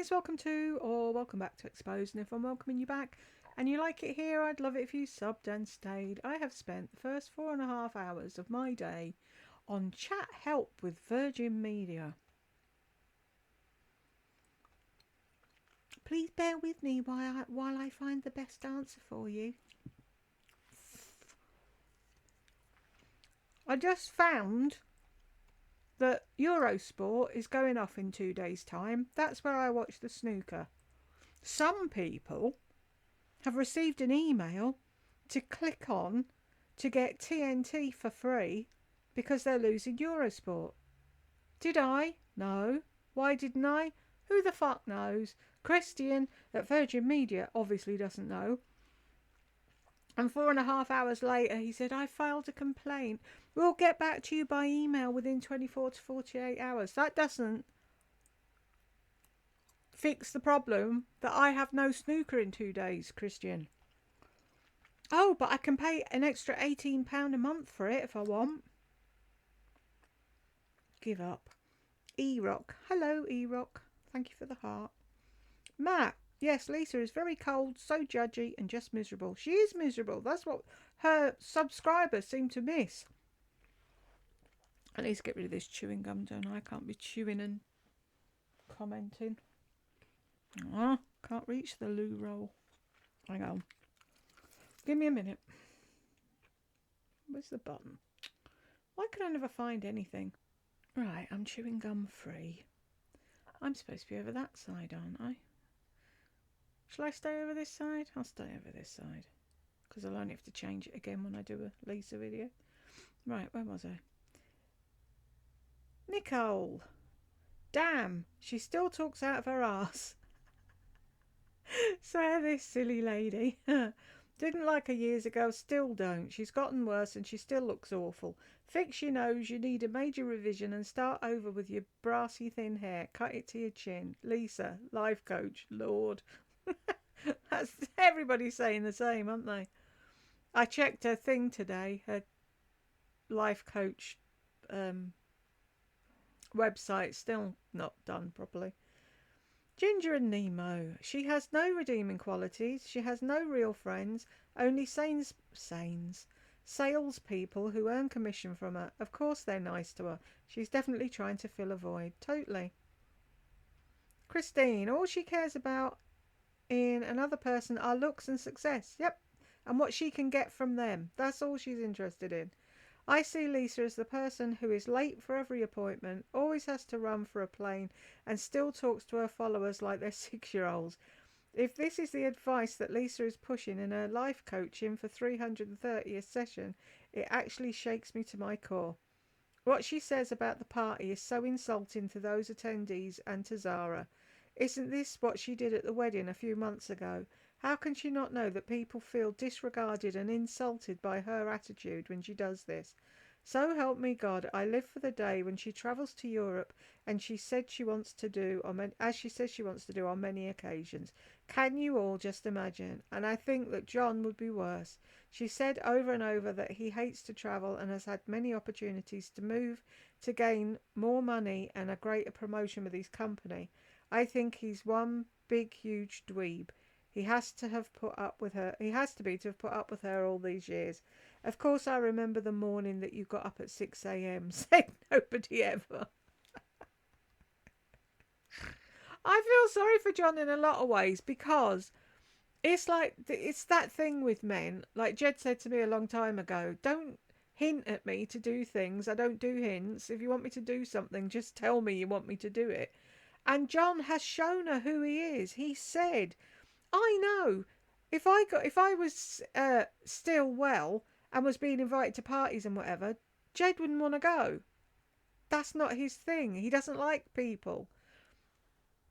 guys, welcome to or welcome back to Exposed, and if I'm welcoming you back and you like it here, I'd love it if you subbed and stayed. I have spent the first 4.5 hours of my day on chat help with Virgin Media. Please bear with me while I find the best answer for you. I just found that Eurosport is going off in 2 days' time. That's where I watch the snooker. Some people have received an email to click on to get TNT for free because they're losing Eurosport. Did I? No. Why didn't I? Who the fuck knows? Christian at Virgin Media obviously doesn't know. And 4.5 hours later, he said, I filed a complaint. We'll get back to you by email within 24 to 48 hours. That doesn't fix the problem that I have no snooker in 2 days, Christian. Oh, but I can pay an extra £18 a month for it if I want. Give up. E-Rock. Hello, E-Rock. Thank you for the heart. Matt. Yes, Lisa is very cold, so judgy, and just miserable. She is miserable. That's what her subscribers seem to miss. I need to get rid of this chewing gum, don't I? I can't be chewing and commenting. Oh, can't reach the loo roll. Hang on. Give me a minute. Where's the button? Why can I never find anything? Right, I'm chewing gum free. I'm supposed to be over that side, aren't I? Shall I stay over this side? I'll stay over this side. Because I'll only have to change it again when I do a Lisa video. Right, where was I? Nicole. Damn, she still talks out of her arse. So this silly lady. Didn't like her years ago, still don't. She's gotten worse and she still looks awful. Fix your nose, you need a major revision and start over with your brassy thin hair. Cut it to your chin. Lisa, life coach, Lord. That's everybody saying the same, aren't they? I checked her thing today, her life coach website, still not done properly. Ginger and Nemo. She has no redeeming qualities. She has no real friends, only salespeople who earn commission from her. Of course they're nice to her. She's definitely trying to fill a void. Totally. Christine, all she cares about in another person are looks and success. Yep. And what she can get from them. That's all she's interested in. I see Lisa as the person who is late for every appointment, always has to run for a plane, and still talks to her followers like they're 6-year-olds. If this is the advice that Lisa is pushing in her life coaching for 330th session, it actually shakes me to my core. What she says about the party is so insulting to those attendees and to Zara. Isn't this what she did at the wedding a few months ago? How can she not know that people feel disregarded and insulted by her attitude when she does this? So help me God, I live for the day when she travels to Europe and she said she wants to do, as she says she wants to do on many occasions. Can you all just imagine? And I think that John would be worse. She said over and over that he hates to travel and has had many opportunities to move to gain more money and a greater promotion with his company. I think he's one big, huge dweeb. He has to have put up with her. He has to have put up with her all these years. Of course, I remember the morning that you got up at 6 a.m. Said nobody ever. I feel sorry for John in a lot of ways because it's like it's that thing with men. Like Jed said to me a long time ago, don't hint at me to do things. I don't do hints. If you want me to do something, just tell me you want me to do it. And John has shown her who he is. He said, I know if I was still well and was being invited to parties and whatever, Jed wouldn't want to go. That's not his thing. He doesn't like people.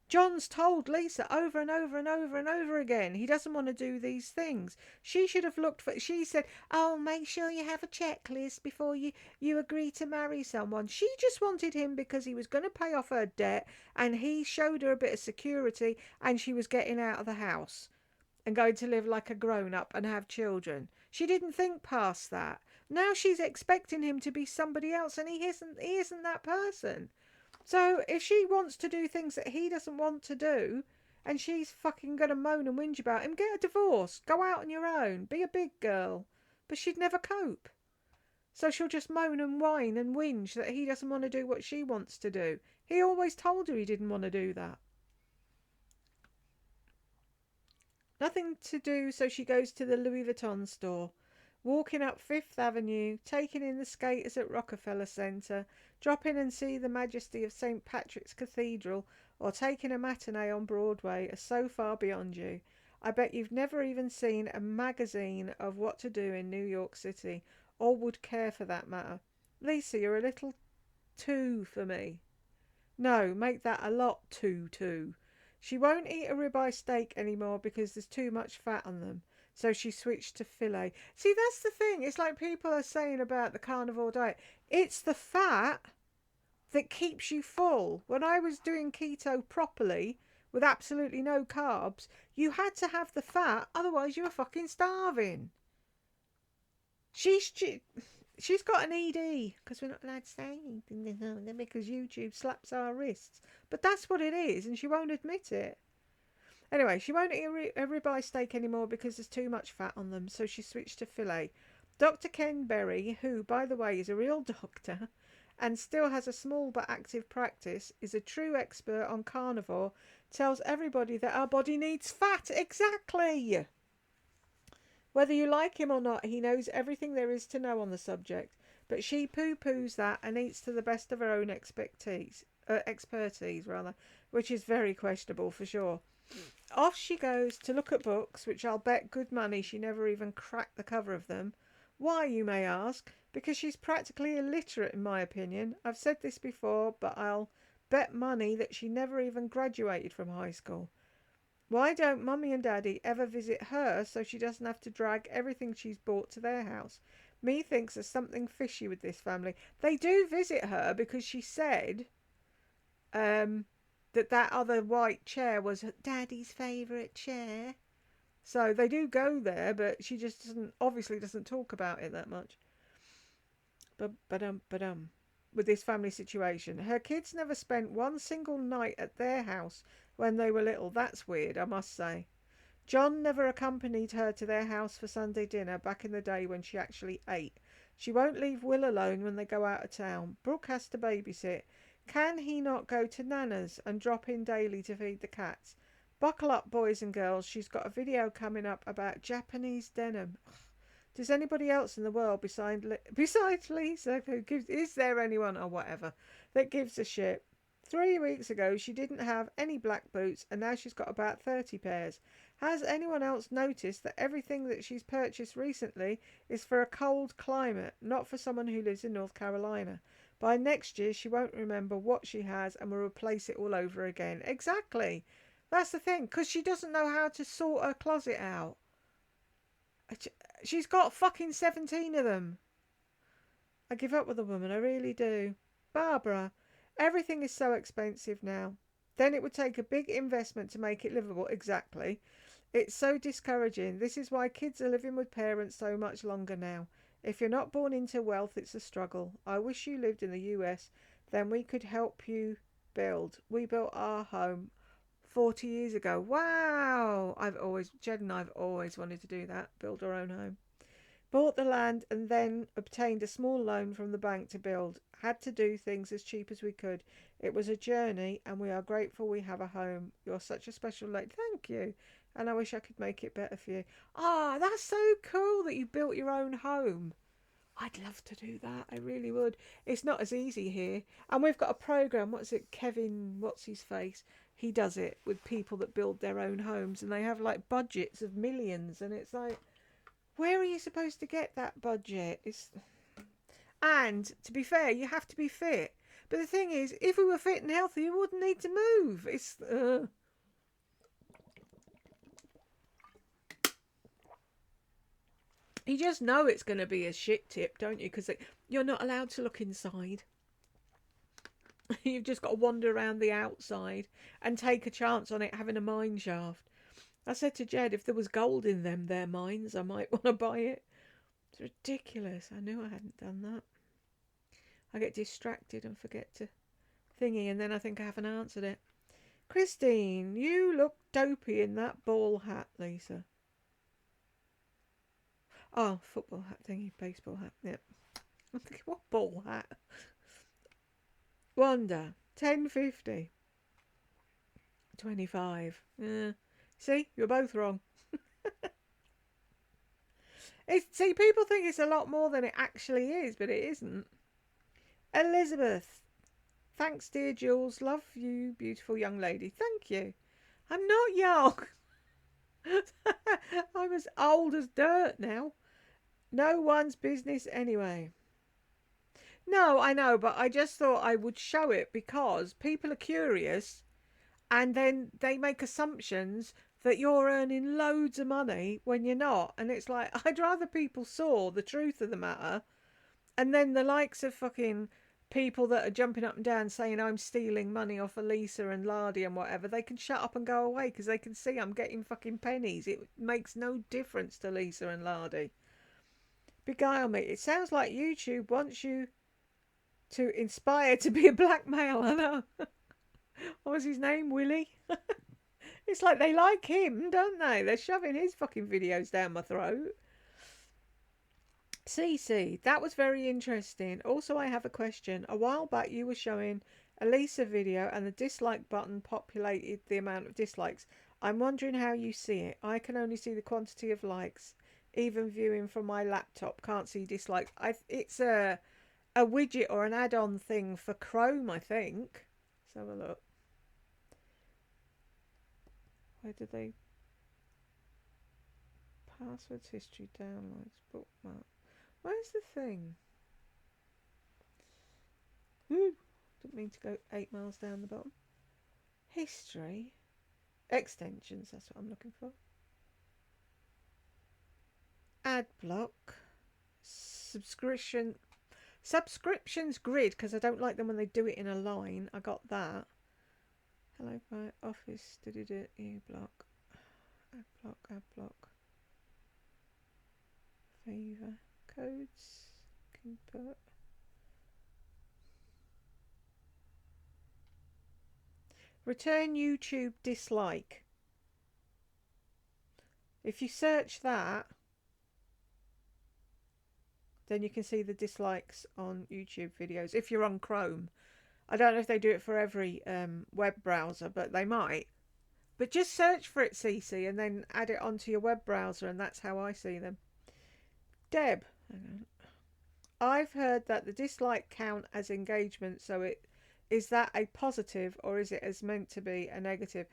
John's told Lisa over and over and over and over again he doesn't want to do these things. She should have looked for... She said, oh, make sure you have a checklist before you agree to marry someone. She just wanted him because he was going to pay off her debt and he showed her a bit of security and she was getting out of the house and going to live like a grown-up and have children. She didn't think past that. Now she's expecting him to be somebody else and he isn't that person. So if she wants to do things that he doesn't want to do, and she's fucking gonna moan and whinge about him, get a divorce. Go out on your own. Be a big girl. But she'd never cope. So she'll just moan and whine and whinge that he doesn't want to do what she wants to do. He always told her he didn't want to do that. Nothing to do, so she goes to the Louis Vuitton store. Walking up Fifth Avenue, taking in the skaters at Rockefeller Center, drop in and see the majesty of St. Patrick's Cathedral, or taking a matinee on Broadway are so far beyond you. I bet you've never even seen a magazine of what to do in New York City, or would care for that matter. Lisa, you're a little too for me. No, make that a lot too. She won't eat a ribeye steak anymore because there's too much fat on them. So she switched to filet. See, that's the thing. It's like people are saying about the carnivore diet. It's the fat that keeps you full. When I was doing keto properly, with absolutely no carbs, you had to have the fat, otherwise you were fucking starving. She's got an ED because we're not allowed to say anything because YouTube slaps our wrists. But that's what it is, and she won't admit it. Anyway, she won't eat a ribeye steak anymore because there's too much fat on them, so she switched to filet. Dr. Ken Berry, who, by the way, is a real doctor and still has a small but active practice, is a true expert on carnivore, tells everybody that our body needs fat. Exactly! Whether you like him or not, he knows everything there is to know on the subject, but she poo-poos that and eats to the best of her own expertise, which is very questionable for sure. Off she goes to look at books, which I'll bet good money she never even cracked the cover of them. Why, you may ask? Because she's practically illiterate, in my opinion. I've said this before, but I'll bet money that she never even graduated from high school. Why don't Mummy and Daddy ever visit her so she doesn't have to drag everything she's bought to their house? Me thinks there's something fishy with this family. They do visit her because she said that other white chair was Daddy's favourite chair. So they do go there, but she just obviously doesn't talk about it that much. With this family situation. Her kids never spent one single night at their house when they were little. That's weird, I must say. John never accompanied her to their house for Sunday dinner back in the day when she actually ate. She won't leave Will alone when they go out of town. Brooke has to babysit. Can he not go to Nana's and drop in daily to feed the cats? Buckle up, boys and girls. She's got a video coming up about Japanese denim. Does anybody else in the world besides Lisa is there anyone or whatever that gives a shit? 3 weeks ago she didn't have any black boots and now she's got about 30 pairs. Has anyone else noticed that everything that she's purchased recently is for a cold climate, not for someone who lives in North Carolina? By next year she won't remember what she has and will replace it all over again. Exactly. That's the thing, because she doesn't know how to sort her closet out. She's got fucking 17 of them. I give up with the woman, I really do. Barbara, everything is so expensive now. Then it would take a big investment to make it livable. Exactly. It's so discouraging. This is why kids are living with parents so much longer now. If you're not born into wealth, it's a struggle. I wish you lived in the US. Then we could help you build. We built our home 40 years ago. Wow! Jed and I've always wanted to do that, build our own home. Bought the land and then obtained a small loan from the bank to build. Had to do things as cheap as we could. It was a journey and we are grateful we have a home. You're such a special lady. Thank you. And I wish I could make it better for you. Ah, that's so cool that you built your own home. I'd love to do that. I really would. It's not as easy here. And we've got a program. What's it? Kevin, what's his face? He does it with people that build their own homes and they have like budgets of millions. And it's like, where are you supposed to get that budget? And to be fair, you have to be fit. But the thing is, if we were fit and healthy, you wouldn't need to move. You just know it's going to be a shit tip, don't you? Because you're not allowed to look inside. You've just got to wander around the outside and take a chance on it having a mine shaft. I said to Jed, if there was gold in their mines, I might want to buy it. It's ridiculous. I knew I hadn't done that. I get distracted and forget to thingy, and then I think I haven't answered it. Christine, you look dopey in that ball hat, Lisa. Oh, football hat thingy, baseball hat. Yep. I'm thinking, what ball hat? Wanda, 10.50. 25. See, you're both wrong. See, people think it's a lot more than it actually is, but it isn't. Elizabeth, thanks, dear Jules. Love you, beautiful young lady. Thank you. I'm not young. I'm as old as dirt now. No one's business anyway. No, I know, but I just thought I would show it because people are curious and then they make assumptions that you're earning loads of money when you're not. And it's like, I'd rather people saw the truth of the matter. And then the likes of fucking people that are jumping up and down saying I'm stealing money off Elisa and Lardy and whatever, they can shut up and go away because they can see I'm getting fucking pennies. It makes no difference to Lisa and Lardy. Beguile me. It sounds like YouTube wants you to inspire to be a blackmail. I know. What was his name? Willie? It's like they like him, don't they? They're shoving his fucking videos down my throat. CC, that was very interesting. Also, I have a question. A while back, you were showing a Lisa video and the dislike button populated the amount of dislikes. I'm wondering how you see it. I can only see the quantity of likes. Even viewing from my laptop, can't see dislikes. It's a widget or an add-on thing for Chrome, I think. Let's have a look. Where did they... Passwords, history, downloads, bookmark. Where's the thing? Didn't mean to go 8 miles down the bottom. History. Extensions, that's what I'm looking for. Ad block. Subscriptions grid, because I don't like them when they do it in a line. I got that. Hello, my office. E-block. Ad block. Favor. Codes. Can put. Return YouTube dislike. If you search that, then you can see the dislikes on YouTube videos if you're on Chrome. I don't know if they do it for every web browser, but they might. But just search for it, CC, and then add it onto your web browser, and that's how I see them. Deb, I've heard that the dislike count as engagement, so is that a positive or is it as meant to be a negative?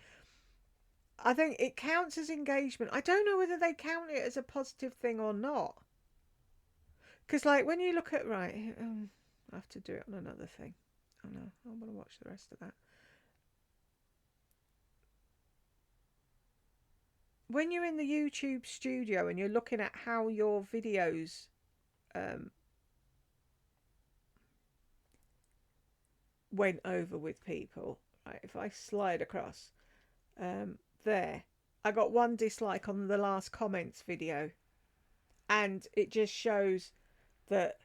I think it counts as engagement. I don't know whether they count it as a positive thing or not. Because, like, when you look at... Right, I have to do it on another thing. Oh, no, I want to watch the rest of that. When you're in the YouTube studio and you're looking at how your videos... went over with people, right? If I slide across there, I got one dislike on the last comments video, and it just shows that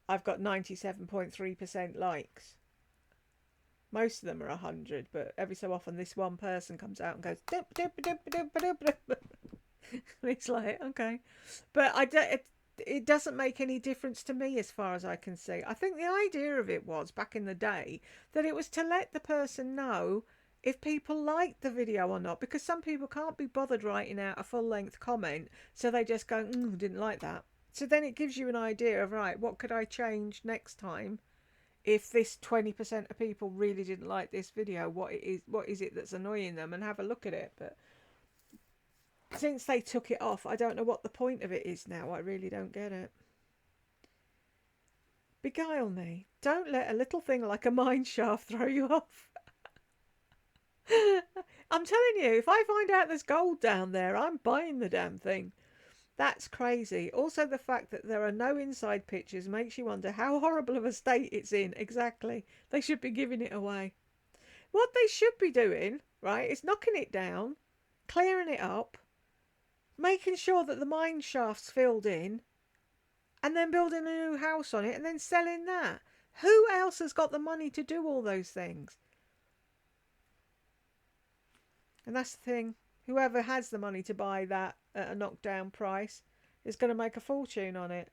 I've got 97.3% likes. Most of them are 100, but every so often this one person comes out and goes dip, dip, dip, dip, dip, dip. It's like, okay, but it doesn't make any difference to me as far as I can see. I think the idea of it was, back in the day, that it was to let the person know if people liked the video or not, because some people can't be bothered writing out a full-length comment, so they just go, didn't like that. So then it gives you an idea of, right, what could I change next time if this 20% of people really didn't like this video? What is it that's annoying them, and have a look at it. But since they took it off, I don't know what the point of it is now. I really don't get it. Beguile me. Don't let a little thing like a mine shaft throw you off. I'm telling you, if I find out there's gold down there, I'm buying the damn thing. That's crazy. Also, the fact that there are no inside pictures makes you wonder how horrible of a state it's in. Exactly. They should be giving it away. What they should be doing, right, is knocking it down, clearing it up, making sure that the mine shaft's filled in, and then building a new house on it and then selling that. Who else has got the money to do all those things? And that's the thing. Whoever has the money to buy that at a knockdown price is going to make a fortune on it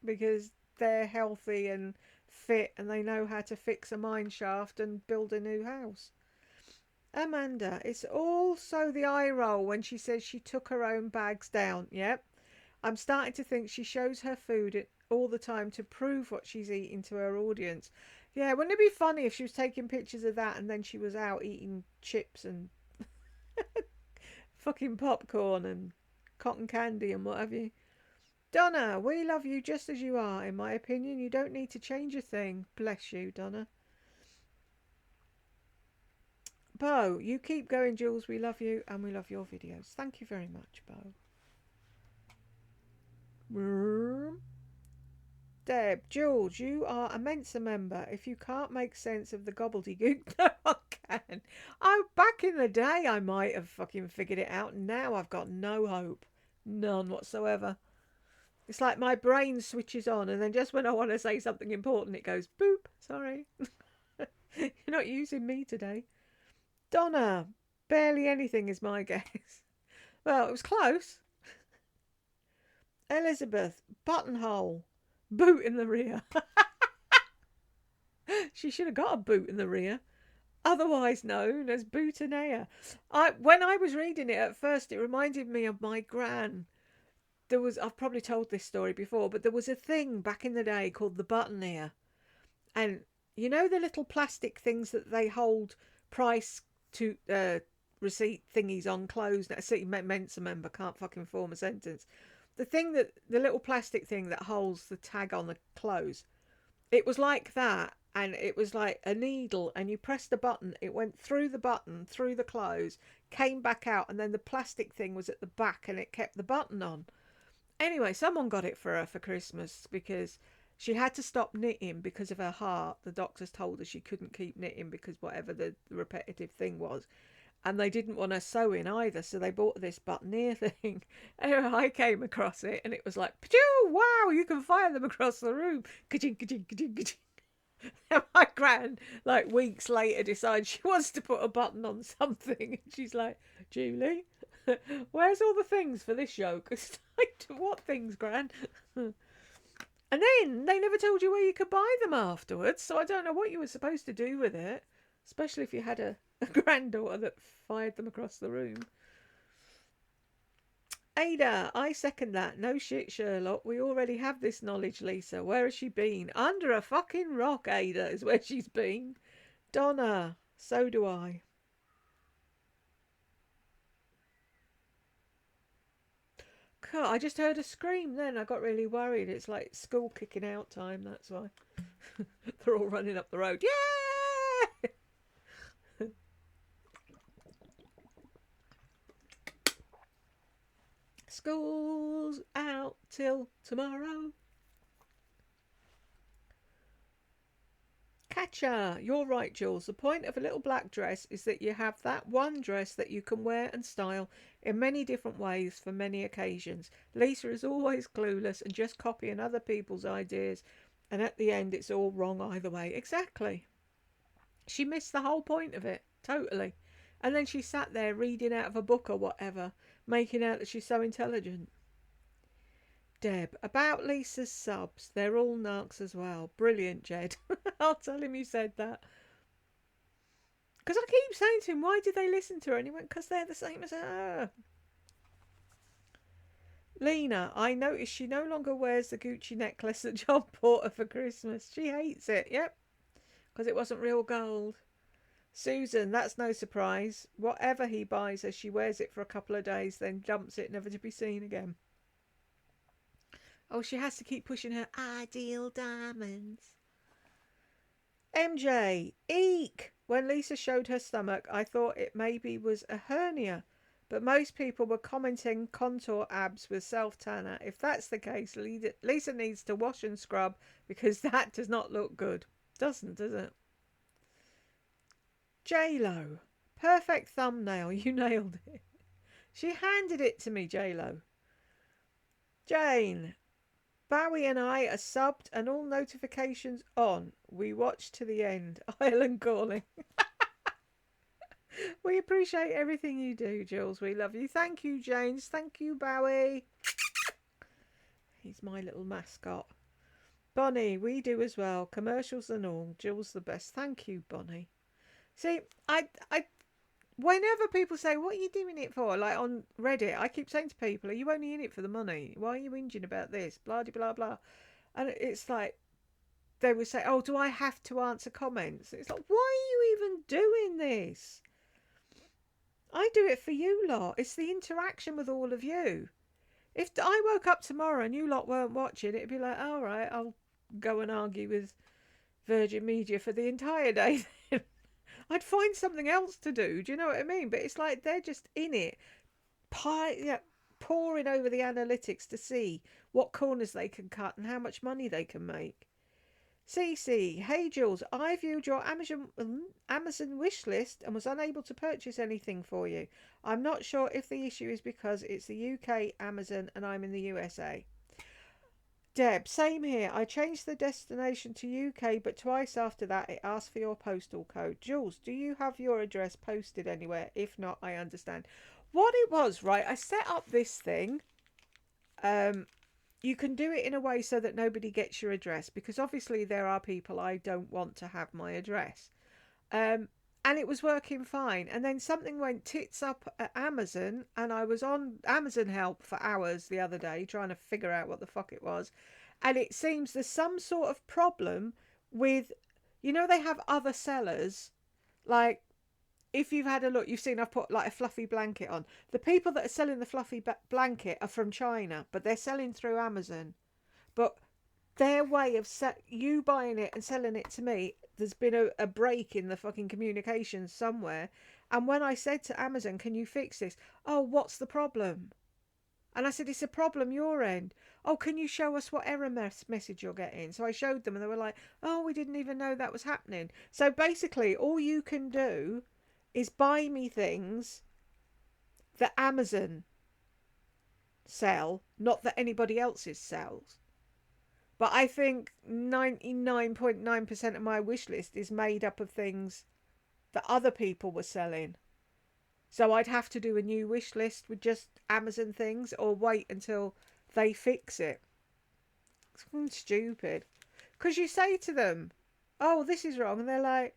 because they're healthy and fit and they know how to fix a mine shaft and build a new house. Amanda, it's also the eye roll when she says she took her own bags down. Yep. I'm starting to think she shows her food all the time to prove what she's eating to her audience. Yeah, wouldn't it be funny if she was taking pictures of that and then she was out eating chips and fucking popcorn and cotton candy and what have you? Donna, we love you just as you are. In my opinion, you don't need to change a thing. Bless you, Donna. Bo, you keep going, Jules. We love you and we love your videos. Thank you very much, Bo. Deb, Jules, you are a Mensa member. If you can't make sense of the gobbledygook, no one can. Back in the day, I might have fucking figured it out. Now I've got no hope. None whatsoever. It's like my brain switches on and then just when I want to say something important, it goes, boop, sorry. You're not using me today. Donna, barely anything is my guess. Well, it was close. Elizabeth, buttonhole, boot in the rear. She should have got a boot in the rear, otherwise known as boutonniere. When I was reading it at first, it reminded me of my gran. I've probably told this story before, but there was a thing back in the day called the buttonniere. And you know the little plastic things that they hold price to receipt thingies on clothes? Now, see, Mensa member can't fucking form a sentence. The little plastic thing that holds the tag on the clothes. It was like that, and it was like a needle, and you pressed a button, it went through the button, through the clothes, came back out, and then the plastic thing was at the back, and it kept the button on. Anyway, someone got it for her for Christmas because she had to stop knitting because of her heart. The doctors told her she couldn't keep knitting because whatever the repetitive thing was. And they didn't want her sewing either, so they bought this buttonniere thing. Anyway, I came across it and it was like, wow, you can fire them across the room. Ka-ching, ka-ching, ka-ching, ka-ching. And my gran, like weeks later, decides she wants to put a button on something. And she's like, Julie, where's all the things for this yoke? What things, Gran? And then they never told you where you could buy them afterwards, so I don't know what you were supposed to do with it, especially if you had a granddaughter that fired them across the room. Ada, I second that. No shit, Sherlock. We already have this knowledge, Lisa. Where has she been? Under a fucking rock, Ada, is where she's been. Donna, so do I. God, I just heard a scream then. I got really worried. It's like school kicking out time, that's why. They're all running up the road. Yeah! School's out till tomorrow. Catcher, you're right, Jules. The point of a little black dress is that you have that one dress that you can wear and style in many different ways for many occasions. Lisa is always clueless and just copying other people's ideas, and at the end it's all wrong either way. Exactly. She missed the whole point of it, totally. And then she sat there reading out of a book or whatever, making out that she's so intelligent. Deb, about Lisa's subs, they're all narcs as well. Brilliant, Jed. I'll tell him you said that. Because I keep saying to him, why did they listen to her? And he went, because they're the same as her. Lena, I noticed she no longer wears the Gucci necklace that John bought her for Christmas. She hates it, yep. Because it wasn't real gold. Susan, that's no surprise. Whatever he buys her, she wears it for a couple of days, then dumps it, never to be seen again. Oh, she has to keep pushing her ideal diamonds. MJ, eek! When Lisa showed her stomach, I thought it maybe was a hernia. But most people were commenting contour abs with self-tanner. If that's the case, Lisa needs to wash and scrub because that does not look good. Doesn't, does it? J-Lo. Perfect thumbnail. You nailed it. She handed it to me, J-Lo. Jane. Bowie and I are subbed and all notifications on. We watch to the end. Ireland calling. We appreciate everything you do, Jules. We love you. Thank you, James. Thank you, Bowie. He's my little mascot. Bonnie, we do as well. Commercials and all. Jules the best. Thank you, Bonnie. See, whenever people say, what are you doing it for? Like on Reddit, I keep saying to people, are you only in it for the money? Why are you whinging about this? Blah, blah, blah. And it's like, they would say, oh, do I have to answer comments? It's like, why are you even doing this? I do it for you lot. It's the interaction with all of you. If I woke up tomorrow and you lot weren't watching, it'd be like, all right, I'll go and argue with Virgin Media for the entire day. I'd find something else to do. Do you know what I mean? But it's like they're just in it, pouring over the analytics to see what corners they can cut and how much money they can make. CC, hey Jules, I viewed your Amazon wish list and was unable to purchase anything for you. I'm not sure if the issue is because it's the UK Amazon and I'm in the USA. Deb, same here. I changed the destination to UK, but twice after that it asked for your postal code. Jules, do you have your address posted anywhere? If not, I understand. What it was, right, I set up this thing. You can do it in a way so that nobody gets your address, because obviously there are people I don't want to have my address. And it was working fine. And then something went tits up at Amazon, and I was on Amazon Help for hours the other day trying to figure out what the fuck it was. And it seems there's some sort of problem with, they have other sellers, like, if you've had a look, you've seen I've put like a fluffy blanket on. The people that are selling the fluffy blanket are from China, but they're selling through Amazon. But their way of you buying it and selling it to me, there's been a break in the fucking communications somewhere. And when I said to Amazon, can you fix this? Oh, what's the problem? And I said, it's a problem your end. Oh, can you show us what error message you're getting? So I showed them and they were like, oh, we didn't even know that was happening. So basically, all you can do is buy me things that Amazon sell, not that anybody else's sells. But I think 99.9% of my wish list is made up of things that other people were selling. So I'd have to do a new wish list with just Amazon things, or wait until they fix it. It's stupid. Because you say to them, oh, this is wrong. And they're like,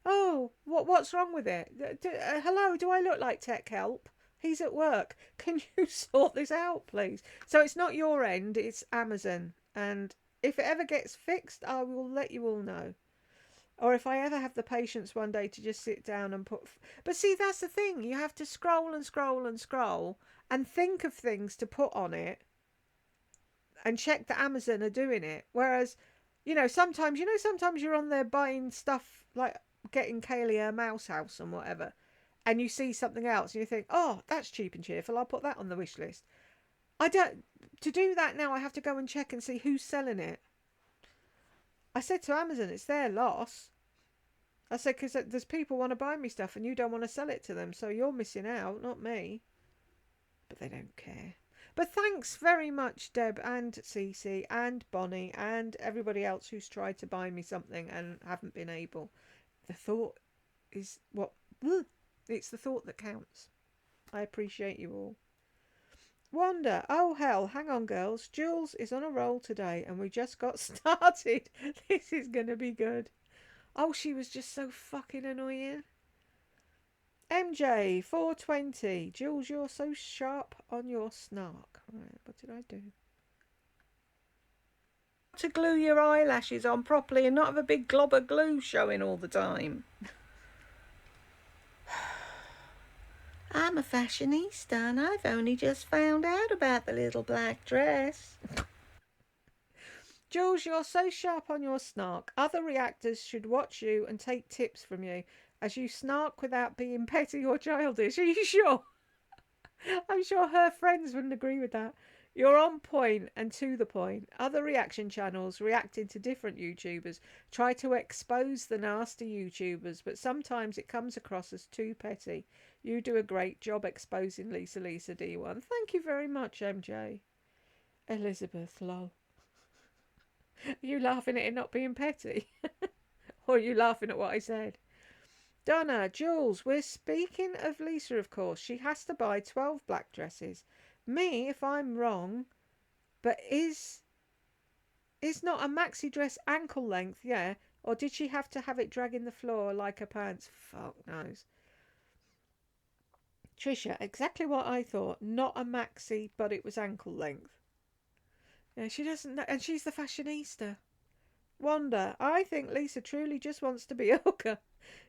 oh, what's wrong with it? Hello, do I look like tech help? He's at work. Can you sort this out, please? So it's not your end, it's Amazon. And if it ever gets fixed, I will let you all know. Or if I ever have the patience one day to just sit down and put... But see, that's the thing. You have to scroll and scroll and scroll and think of things to put on it and check that Amazon are doing it. Whereas, sometimes you're on there buying stuff like getting Kaylee a mouse house and whatever, and you see something else and you think, oh, that's cheap and cheerful, I'll put that on the wish list. To do that now, I have to go and check and see who's selling it. I said to Amazon, it's their loss. I said, because there's people want to buy me stuff and you don't want to sell it to them, so you're missing out, not me. But they don't care. But thanks very much, Deb and Cece and Bonnie and everybody else who's tried to buy me something and haven't been able. The thought is it's the thought that counts. I appreciate you all. Wanda, oh hell, hang on girls. Jules is on a roll today and we just got started. This is going to be good. Oh, she was just so fucking annoying. MJ, 420. Jules, you're so sharp on your snark. Right, what did I do? To glue your eyelashes on properly and not have a big glob of glue showing all the time. I'm a fashionista and I've only just found out about the little black dress. Jules, you're so sharp on your snark. Other reactors should watch you and take tips from you as you snark without being petty or childish. Are you sure? I'm sure her friends wouldn't agree with that. You're on point and to the point. Other reaction channels reacting to different YouTubers try to expose the nasty YouTubers, but sometimes it comes across as too petty. You do a great job exposing Lisa D1. Thank you very much, MJ. Elizabeth, lol. Are you laughing at it not being petty? Or are you laughing at what I said? Donna, Jules, we're speaking of Lisa, of course. She has to buy 12 black dresses. Me, if I'm wrong, but is not a maxi dress ankle length, yeah? Or did she have to have it dragging the floor like her pants? Fuck knows. Trisha, exactly what I thought. Not a maxi, but it was ankle length. Yeah, she doesn't know, and she's the fashionista. Wanda, I think Lisa truly just wants to be a hooker.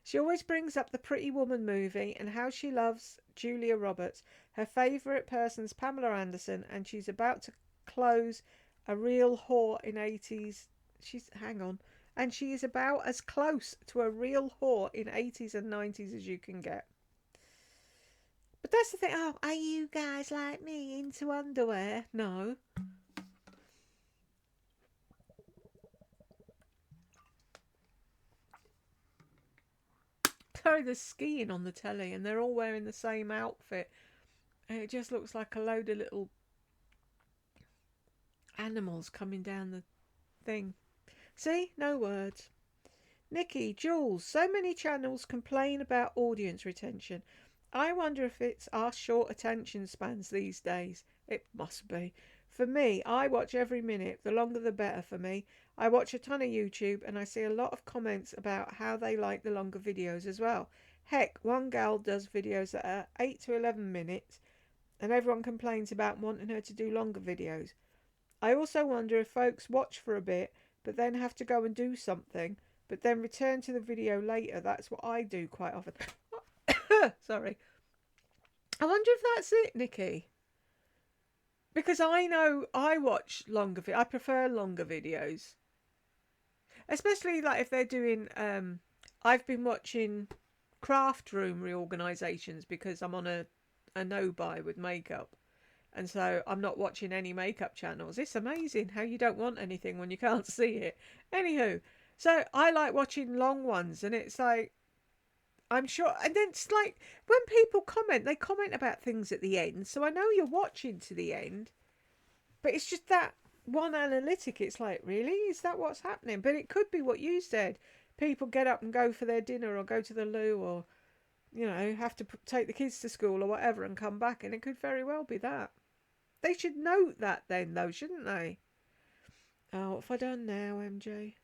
She always brings up the Pretty Woman movie and how she loves Julia Roberts. Her favourite person's Pamela Anderson, and she's about to close a real whore in 80s. Hang on. And she is about as close to a real whore in 80s and 90s as you can get. But that's the thing. Oh, are you guys like me into underwear? No. Sorry, there's skiing on the telly and they're all wearing the same outfit. And it just looks like a load of little animals coming down the thing. See? No words. Nikki, Jules, so many channels complain about audience retention. I wonder if it's our short attention spans these days. It must be. For me, I watch every minute. The longer the better for me. I watch a ton of YouTube and I see a lot of comments about how they like the longer videos as well. Heck, one gal does videos that are 8 to 11 minutes and everyone complains about wanting her to do longer videos. I also wonder if folks watch for a bit but then have to go and do something but then return to the video later. That's what I do quite often. Sorry. I wonder if that's it, Nikki. Because I know I watch longer I prefer longer videos. Especially like if they're doing I've been watching craft room reorganisations because I'm on a no buy with makeup. And so I'm not watching any makeup channels. It's amazing how you don't want anything when you can't see it. Anywho, so I like watching long ones and it's like I'm sure, and then it's like when people comment, they comment about things at the end. So I know you're watching to the end, but it's just that one analytic. It's like, really, is that what's happening? But it could be what you said. People get up and go for their dinner, or go to the loo, or have to take the kids to school or whatever, and come back, and it could very well be that. They should note that then, though, shouldn't they? Oh, what have I done now, MJ?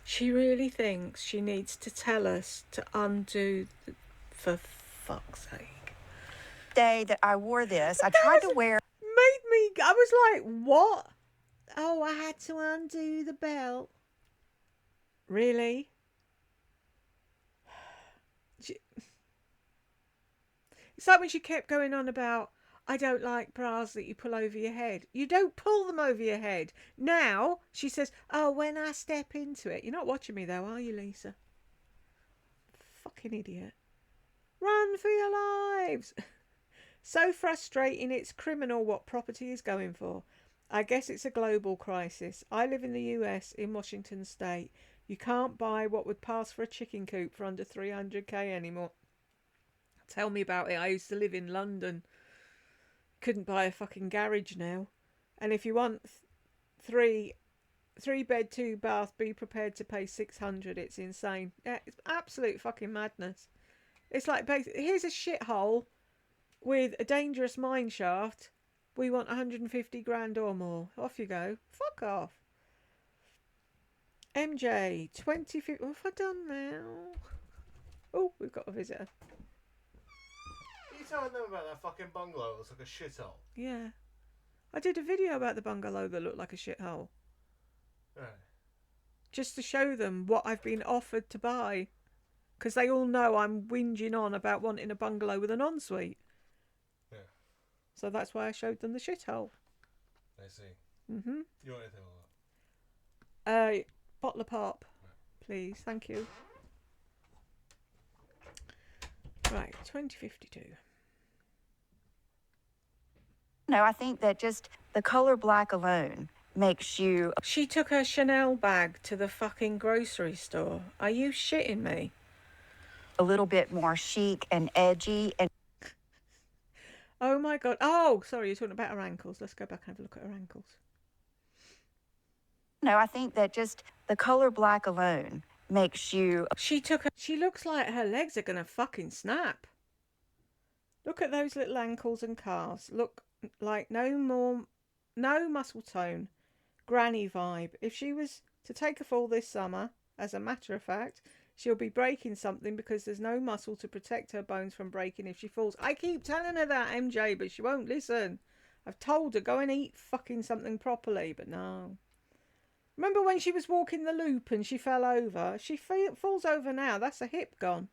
She really thinks she needs to tell us to undo for fuck's sake. Day that I wore this, I tried to wear. I was like, what? Oh, I had to undo the belt. Really? It's like when she kept going on about, I don't like bras that you pull over your head. You don't pull them over your head. Now, she says, oh, when I step into it. You're not watching me though, are you, Lisa? Fucking idiot. Run for your lives. So frustrating, it's criminal what property is going for. I guess it's a global crisis. I live in the US, in Washington State. You can't buy what would pass for a chicken coop for under 300k anymore. Tell me about it. I used to live in London. Couldn't buy a fucking garage now. And if you want three bed, 2 bath, be prepared to pay 600. It's insane. Yeah, it's absolute fucking madness. It's like, here's a shithole with a dangerous mine shaft. We want 150 grand or more. Off you go. Fuck off. MJ, 2050. What have I done now? Oh, we've got a visitor. You telling them about that fucking bungalow that looks like a shithole? Yeah. I did a video about the bungalow that looked like a shithole. Yeah. Just to show them what I've been offered to buy. Because they all know I'm whinging on about wanting a bungalow with an ensuite. Yeah. So that's why I showed them the shithole. I see. Mm-hmm. You want anything like that? Bottle of pop. Yeah. Please. Thank you. Right. 2052. No, I think that just the color black alone makes you She took her Chanel bag to the fucking grocery store. Are you shitting me? a little bit more chic and edgy. And Oh my god. Oh, sorry, you're talking about her ankles. Let's go back and have a look at her ankles. no, I think that just the color black alone makes you. She looks like her legs are gonna fucking snap. Look at those little ankles and calves. Look like no muscle tone. Granny vibe. If she was to take a fall this summer, as a matter of fact, she'll be breaking something because there's no muscle to protect her bones from breaking if she falls. I keep telling her that, MJ, but she won't listen. I've told her, go and eat fucking something properly, but no. Remember when she was walking the loop and she fell over? She falls over now. That's a hip gone.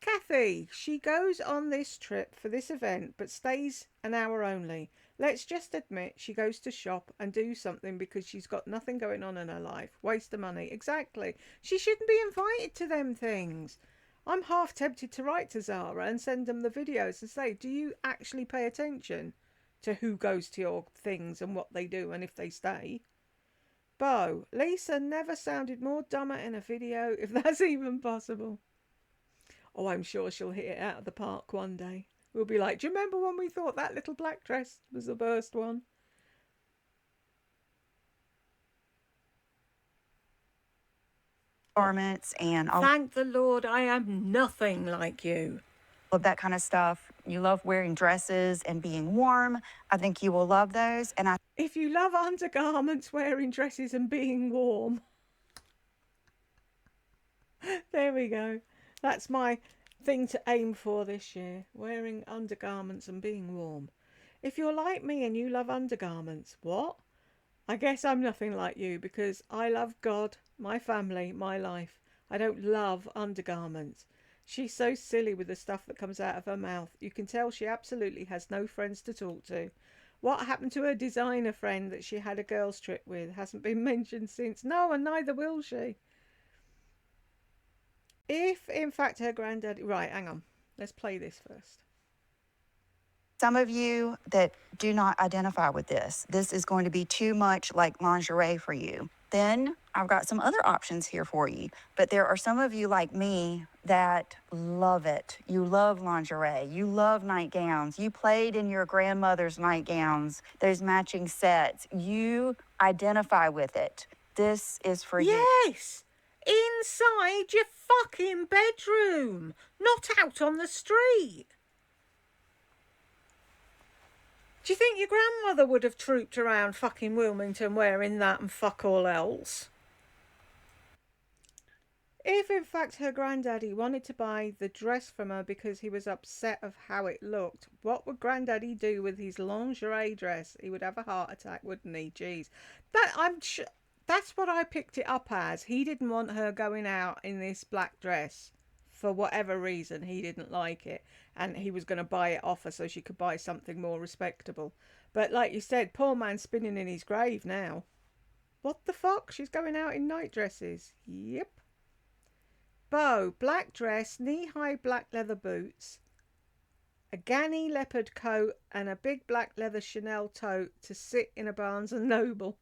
Kathy, she goes on this trip for this event but stays an hour only. Let's just admit she goes to shop and do something because she's got nothing going on in her life. Waste of money. Exactly. She shouldn't be invited to them things. I'm half tempted to write to Zara and send them the videos and say, do you actually pay attention to who goes to your things and what they do and if they stay? Bo, Lisa never sounded more dumber in a video, if that's even possible. Oh, I'm sure she'll hit it out of the park one day. We'll be like, do you remember when we thought that little black dress was the worst one? Garments and all Thank the Lord I am nothing like you. of that kind of stuff. You love wearing dresses and being warm. I think you will love those. And I If you love undergarments, wearing dresses and being warm. There we go. That's my thing to aim for this year. Wearing undergarments and being warm. If you're like me and you love undergarments, what? I guess I'm nothing like you because I love God, my family, my life. I don't love undergarments. She's so silly with the stuff that comes out of her mouth. You can tell she absolutely has no friends to talk to. What happened to her designer friend that she had a girls' trip with hasn't been mentioned since. No, and neither will she. If, in fact, her granddad... Right, hang on. Let's play this first. some of you that do not identify with this is going to be too much like lingerie for you. Then I've got some other options here for you. But there are some of you like me that love it. You love lingerie. You love nightgowns. You played in your grandmother's nightgowns, those matching sets. You identify with it. This is for you. Yes! Inside your fucking bedroom, not out on the street. Do you think your grandmother would have trooped around fucking Wilmington wearing that and fuck all else? If in fact her granddaddy wanted to buy the dress from her because he was upset of how it looked, what would granddaddy do with his lingerie dress? He would have a heart attack, wouldn't he? Jeez. That's what I picked it up as. He didn't want her going out in this black dress. For whatever reason, he didn't like it. And he was going to buy it off her so she could buy something more respectable. But like you said, poor man's spinning in his grave now. What the fuck? She's going out in night dresses. Yep. Bo, black dress, knee-high black leather boots, a Ganni leopard coat and a big black leather Chanel tote to sit in a Barnes and Noble.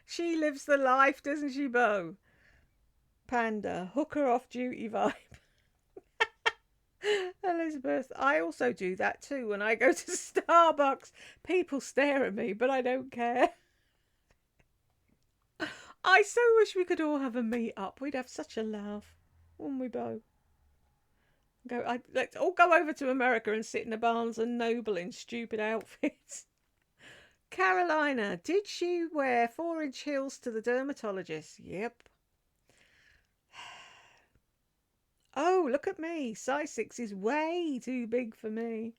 She lives the life, doesn't she, Bo? Panda, hooker off duty vibe. Elizabeth, I also do that too when I go to Starbucks. People stare at me, but I don't care. I so wish we could all have a meet up. We'd have such a laugh, wouldn't we, Bo? Let's all go over to America and sit in a Barnes and Noble in stupid outfits. Carolina, did she wear 4-inch heels to the dermatologist? Yep. Oh, look at me. Size 6 is way too big for me.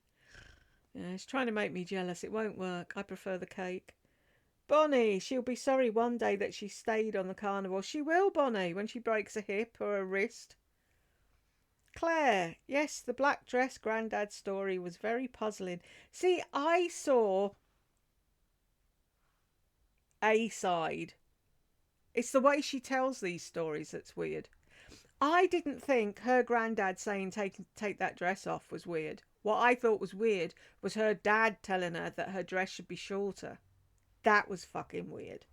Yeah, it's trying to make me jealous. It won't work. I prefer the cake. Bonnie, she'll be sorry one day that she stayed on the carnival. She will, Bonnie, when she breaks a hip or a wrist. Claire, yes, the black dress granddad story was very puzzling. See, I saw a side. It's the way she tells these stories that's weird. I didn't think her granddad saying take that dress off was weird. What I thought was weird was her dad telling her that her dress should be shorter. That was fucking weird.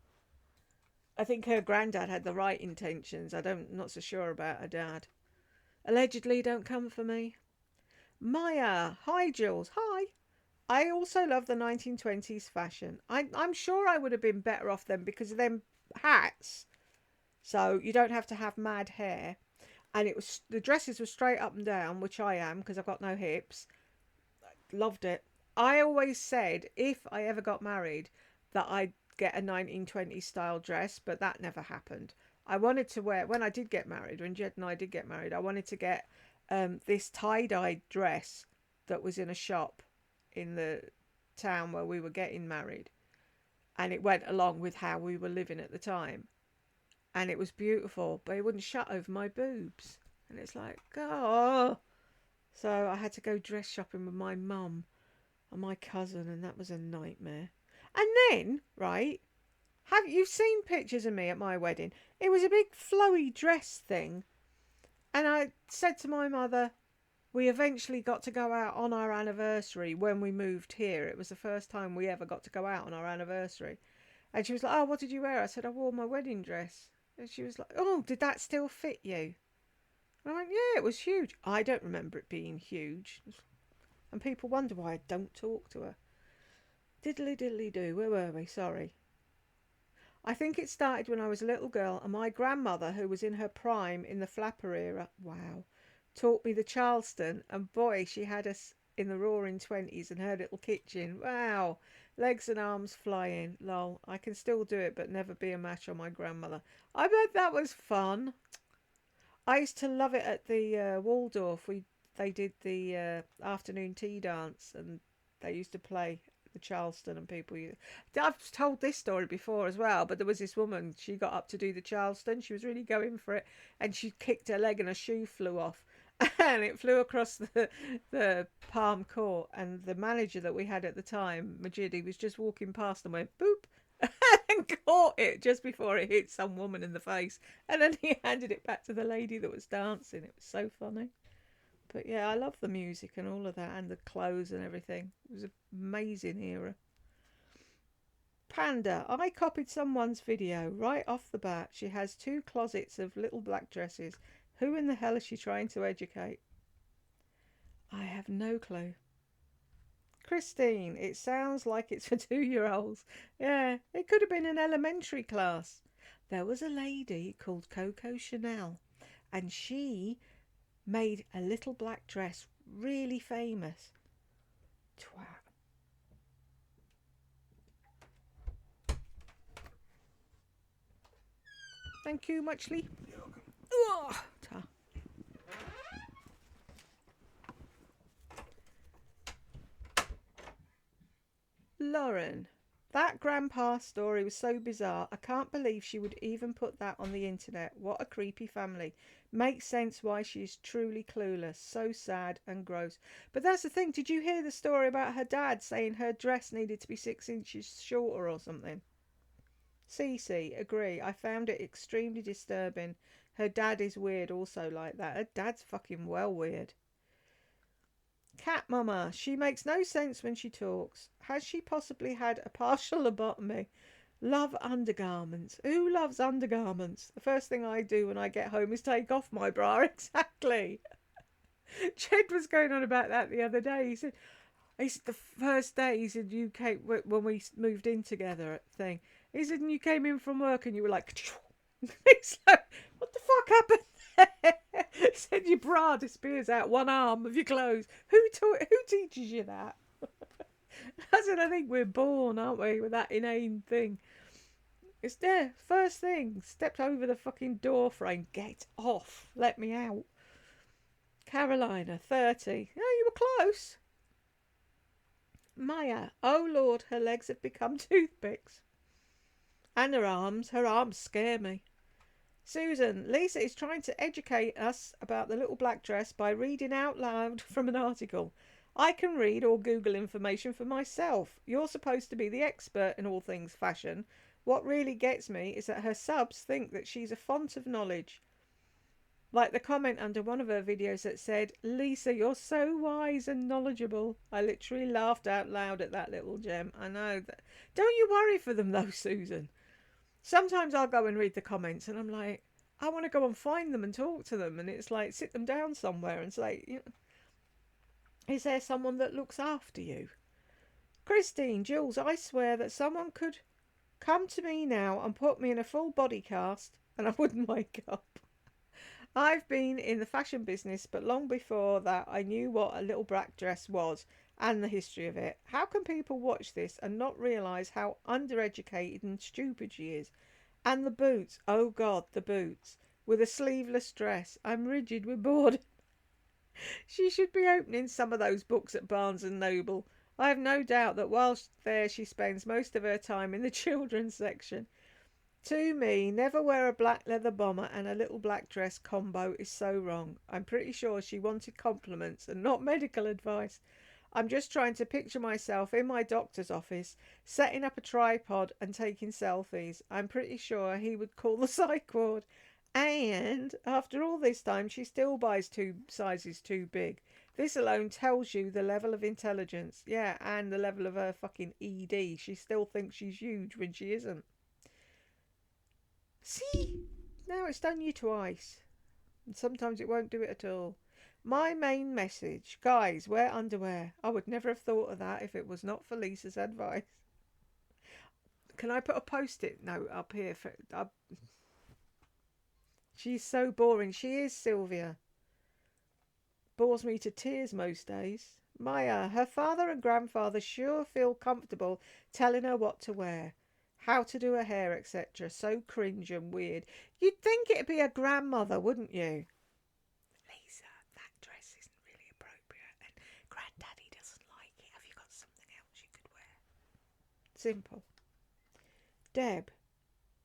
I think her granddad had the right intentions. Not so sure about her dad. Allegedly, don't come for me. Maya, hi Jules, hi. I also love the 1920s fashion. I'm sure I would have been better off then because of them hats. So you don't have to have mad hair. And it was the dresses were straight up and down, which I am because I've got no hips. Loved it. I always said if I ever got married that I'd get a 1920s style dress, but that never happened. I wanted to wear, when I did get married, when Jed and I did get married, I wanted to get this tie-dyed dress that was in a shop in the town where we were getting married. And it went along with how we were living at the time. And it was beautiful, but it wouldn't shut over my boobs. And it's like, oh. So I had to go dress shopping with my mum and my cousin, and that was a nightmare. And then, right, have you seen pictures of me at my wedding? It was a big flowy dress thing. And I said to my mother, we eventually got to go out on our anniversary when we moved here. It was the first time we ever got to go out on our anniversary. And she was like, oh, what did you wear? I said, I wore my wedding dress. And she was like, oh, did that still fit you? And I went, yeah, it was huge. I don't remember it being huge. And people wonder why I don't talk to her. Diddly diddly do. Where were we? Sorry. I think it started when I was a little girl, and my grandmother, who was in her prime in the flapper era, wow, taught me the Charleston, and boy, she had us in the roaring 20s in her little kitchen. Wow, legs and arms flying. Lol, I can still do it, but never be a match on my grandmother. I bet that was fun. I used to love it at the Waldorf. They did the afternoon tea dance, and they used to play the Charleston, and people. I've told this story before as well, but there was this woman. She got up to do the Charleston. She was really going for it, and she kicked her leg, and a shoe flew off, and it flew across the palm court. And the manager that we had at the time, Majid, he was just walking past and went boop. And caught it just before it hit some woman in the face, and then he handed it back to the lady that was dancing. It was so funny. But yeah, I love the music and all of that, and the clothes and everything. It was an amazing era. Panda, I copied someone's video right off the bat. She has 2 closets of little black dresses. Who in the hell is she trying to educate? I have no clue. Christine, it sounds like it's for 2-year-olds. Yeah, it could have been an elementary class. There was a lady called Coco Chanel, and she made a little black dress really famous. Twat. Thank you, muchly. Oh, ta. Lauren, that grandpa story was so bizarre. I can't believe she would even put that on the internet. What a creepy family. Makes sense why she's truly clueless. So sad and gross. But that's the thing. Did you hear the story about her dad saying her dress needed to be 6 inches shorter or something? Cece, agree. I found it extremely disturbing. Her dad is weird also like that. Her dad's fucking well weird. Cat Mama, she makes no sense when she talks. Has she possibly had a partial lobotomy? Love undergarments. Who loves undergarments? The first thing I do when I get home is take off my bra. Exactly. Jed was going on about that the other day. He said the first day he said you came when we moved in together thing. He said and you came in from work and you were like, he's like, what the fuck happened? Said your bra disappears out one arm of your clothes. Who teaches you that? I said, I think we're born, aren't we, with that inane thing. It's there. First thing, stepped over the fucking door frame. Get off. Let me out. Carolina, 30. Oh, you were close. Maya, oh Lord, her legs have become toothpicks. And her arms scare me. Susan, Lisa is trying to educate us about the little black dress by reading out loud from an article. I can read or Google information for myself. You're supposed to be the expert in all things fashion. What really gets me is that her subs think that she's a font of knowledge. Like the comment under one of her videos that said, Lisa, you're so wise and knowledgeable. I literally laughed out loud at that little gem. I know that. Don't you worry for them though, Susan. Sometimes I'll go and read the comments and I'm like, I want to go and find them and talk to them. And it's like, sit them down somewhere and say, is there someone that looks after you? Christine, Jules, I swear that someone could come to me now and put me in a full body cast and I wouldn't wake up. I've been in the fashion business, but long before that, I knew what a little black dress was and the history of it. How can people watch this and not realise how undereducated and stupid she is? And the boots, oh God, the boots, with a sleeveless dress. I'm rigid with boredom. She should be opening some of those books at Barnes and Noble. I have no doubt that whilst there she spends most of her time in the children's section. To me, never wear a black leather bomber and a little black dress combo is so wrong. I'm pretty sure she wanted compliments and not medical advice. I'm just trying to picture myself in my doctor's office, setting up a tripod and taking selfies. I'm pretty sure he would call the psych ward. And after all this time, she still buys 2 sizes too big. This alone tells you the level of intelligence. Yeah, and the level of her fucking ED. She still thinks she's huge when she isn't. See? Now it's done you twice. And sometimes it won't do it at all. My main message. Guys, wear underwear. I would never have thought of that if it was not for Lisa's advice. Can I put a post-it note up here? She's so boring. She is, Sylvia. Bores me to tears most days. Maya, her father and grandfather sure feel comfortable telling her what to wear, how to do her hair, etc. So cringe and weird. You'd think it'd be a grandmother, wouldn't you? Lisa, that dress isn't really appropriate and Granddaddy doesn't like it. Have you got something else you could wear? Simple. Deb,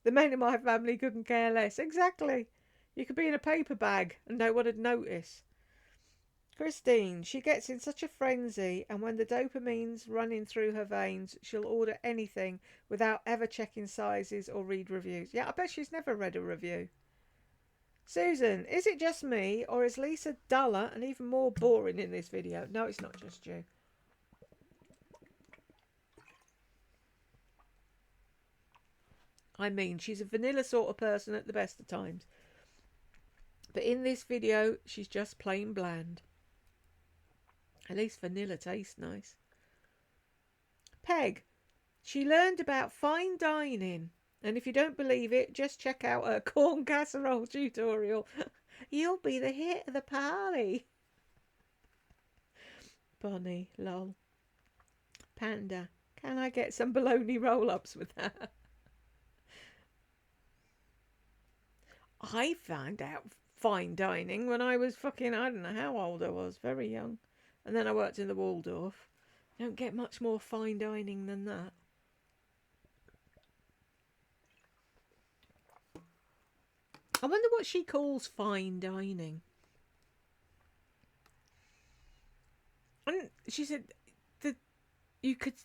the men in my family couldn't care less. Exactly. You could be in a paper bag and no one would notice. Christine, she gets in such a frenzy, and when the dopamine's running through her veins, she'll order anything without ever checking sizes or read reviews. Yeah, I bet she's never read a review. Susan, is it just me, or is Lisa duller and even more boring in this video? No, it's not just you. I mean, she's a vanilla sort of person at the best of times. But in this video, she's just plain bland. At least vanilla tastes nice. Peg, she learned about fine dining. And if you don't believe it, just check out her corn casserole tutorial. You'll be the hit of the party. Bonnie, lol. Panda, can I get some bologna roll-ups with that? I found out fine dining when I was fucking, I don't know how old I was, very young. And then I worked in the Waldorf. You don't get much more fine dining than that. I wonder what she calls fine dining. And she said that you could...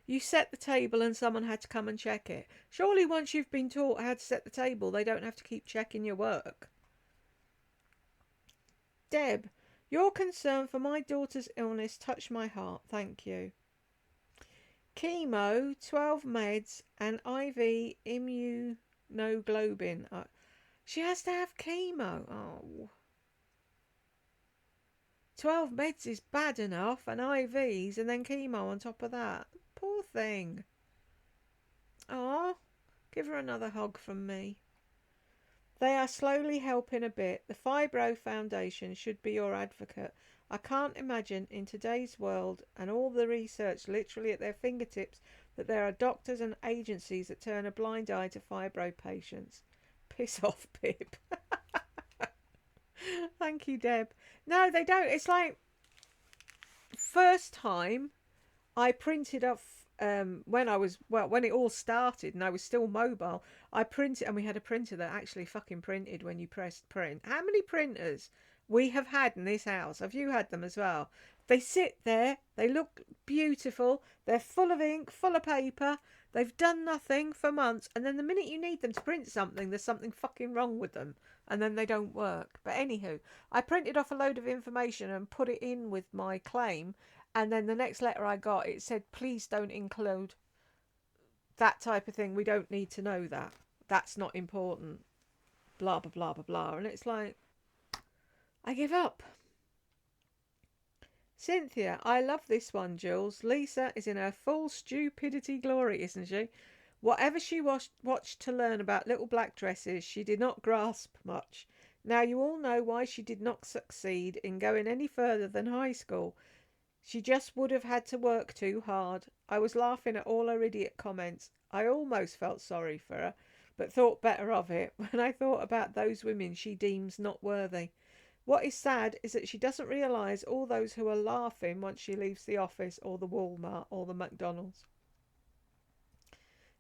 You set the table and someone had to come and check it. Surely once you've been taught how to set the table, they don't have to keep checking your work. Deb, your concern for my daughter's illness touched my heart. Thank you. Chemo, 12 meds, and IV immunoglobulin. She has to have chemo. Oh. 12 meds is bad enough, and IVs, and then chemo on top of that. Poor thing. Oh, give her another hug from me. They are slowly helping a bit. The Fibro Foundation should be your advocate. I can't imagine in today's world and all the research literally at their fingertips that there are doctors and agencies that turn a blind eye to fibro patients. Piss off, Pip. Thank you, Deb. No, they don't. It's like first time I printed off when it all started and I was still mobile. I printed, and we had a printer that actually fucking printed when you pressed print. How many printers we have had in this house? Have you had them as well? They sit there, they look beautiful, they're full of ink, full of paper, they've done nothing for months, and then the minute you need them to print something, there's something fucking wrong with them. and then they don't work. But anywho, I printed off a load of information and put it in with my claim, and then the next letter I got, it said, please don't include that type of thing. We don't need to know that. That's not important. Blah, blah, blah, blah, blah. And it's like, I give up. Cynthia, I love this one, Jules. Lisa is in her full stupidity glory, isn't she? Whatever she watched to learn about little black dresses, she did not grasp much. Now you all know why she did not succeed in going any further than high school. She just would have had to work too hard. I was laughing at all her idiot comments. I almost felt sorry for her, but thought better of it when I thought about those women she deems not worthy. What is sad is that she doesn't realise all those who are laughing once she leaves the office or the Walmart or the McDonald's.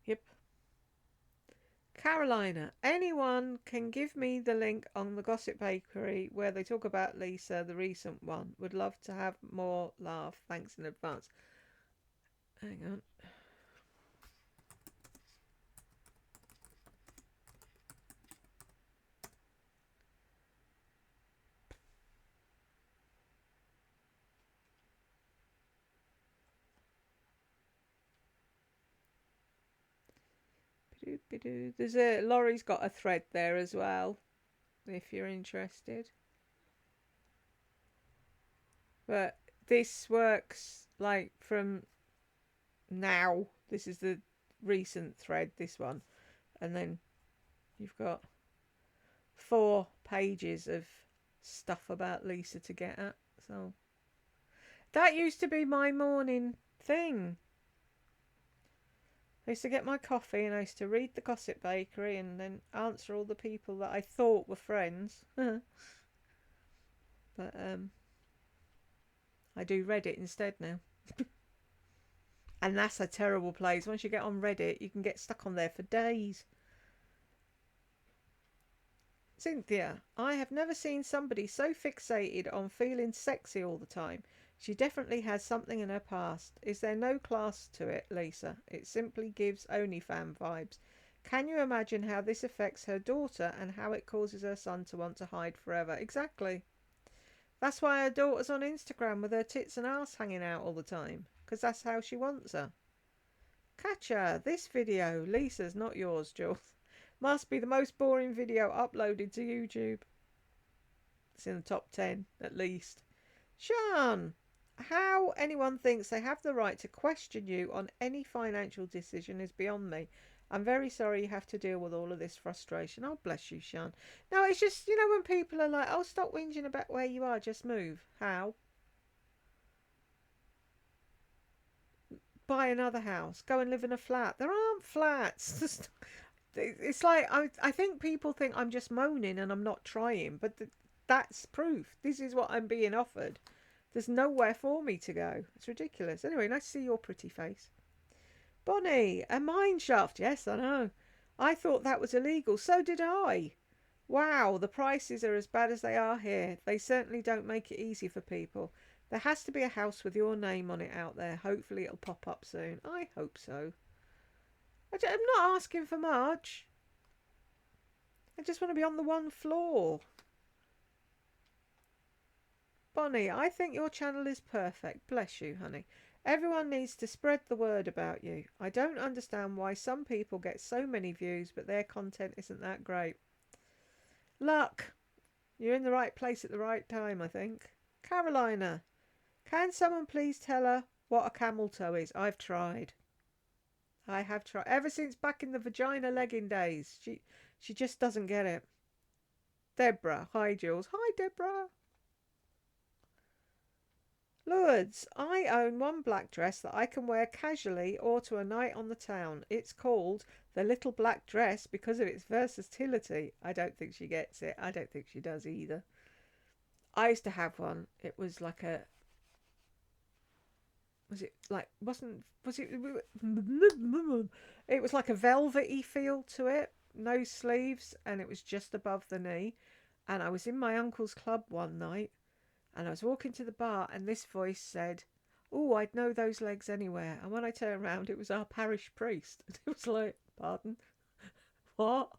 Yep. Carolina, anyone can give me the link on the Gossip Bakery where they talk about Lisa, the recent one. Would love to have more laugh. Thanks in advance. Hang on. Laurie's got a thread there as well, if you're interested. But this works like from now. This is the recent thread, this one. And then you've got 4 pages of stuff about Lisa to get at. So that used to be my morning thing. I used to get my coffee and I used to read the Gossip Bakery and then answer all the people that I thought were friends. But I do Reddit instead now. And that's a terrible place. Once you get on Reddit, you can get stuck on there for days. Cynthia, I have never seen somebody so fixated on feeling sexy all the time. She definitely has something in her past. Is there no class to it, Lisa? It simply gives OnlyFans vibes. Can you imagine how this affects her daughter and how it causes her son to want to hide forever? Exactly. That's why her daughter's on Instagram with her tits and ass hanging out all the time. Because that's how she wants her. Catcher, this video, Lisa's, not yours, Jules, must be the most boring video uploaded to YouTube. It's in the top 10, at least. Sean, how anyone thinks they have the right to question you on any financial decision is beyond me. I'm very sorry you have to deal with all of this frustration. Oh, bless you, Sean. No, it's just, when people are like, oh, stop whinging about where you are, just move. How? Buy another house. Go and live in a flat. There aren't flats. It's like, I think people think I'm just moaning and I'm not trying, but that's proof. This is what I'm being offered. There's nowhere for me to go. It's ridiculous. Anyway, nice to see your pretty face. Bonnie, a mine shaft. Yes, I know. I thought that was illegal. So did I. Wow, the prices are as bad as they are here. They certainly don't make it easy for people. There has to be a house with your name on it out there. Hopefully it'll pop up soon. I hope so. I'm not asking for much. I just want to be on the one floor. Bonnie, I think your channel is perfect. Bless you, honey. Everyone needs to spread the word about you. I don't understand why some people get so many views, but their content isn't that great. Luck. You're in the right place at the right time, I think. Carolina, can someone please tell her what a camel toe is? I've tried. I have tried. Ever since back in the vagina legging days. She just doesn't get it. Deborah. Hi, Jules. Hi, Deborah. Lourdes, I own one black dress that I can wear casually or to a night on the town. It's called the Little Black Dress because of its versatility. I don't think she gets it. I don't think she does either. I used to have one. It was like a... Was it like... Was it... It was like a velvety feel to it. No sleeves. And it was just above the knee. And I was in my uncle's club one night. And I was walking to the bar and this voice said, oh, I'd know those legs anywhere. And when I turned around, it was our parish priest. And it was like, pardon? What?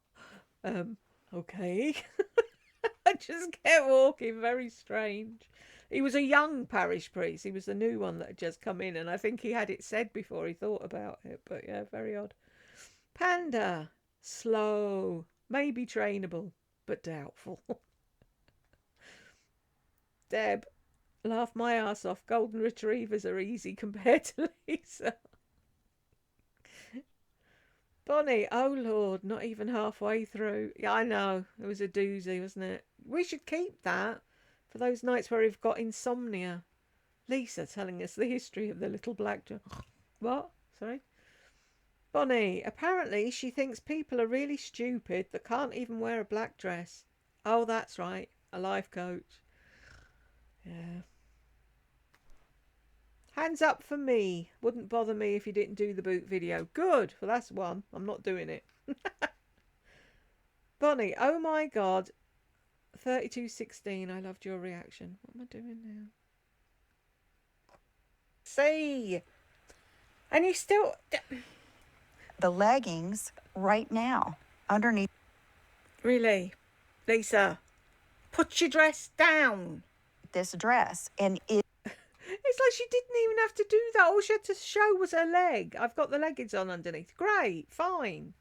Okay. just kept walking, very strange. He was a young parish priest. He was the new one that had just come in, and I think he had it said before he thought about it. But yeah, very odd. Panda, slow, maybe trainable, but doubtful. Deb, laugh my ass off. Golden retrievers are easy compared to Lisa. Bonnie, oh Lord, not even halfway through. Yeah, I know. It was a doozy, wasn't it? We should keep that for those nights where we've got insomnia. Lisa telling us the history of the little black... What? Sorry? Bonnie, apparently she thinks people are really stupid that can't even wear a black dress. Oh, that's right. A life coach. Yeah. Hands up for me. Wouldn't bother me if you didn't do the boot video. Good. Well, that's one. I'm not doing it. Bonnie, oh my God. 3216. I loved your reaction. What am I doing now? See. And you still... The leggings right now underneath Really? Lisa, put your dress down. this dress. And it It's like she didn't even have to do that. All she had to show was her leg. I've got the leggings on underneath. Great, fine.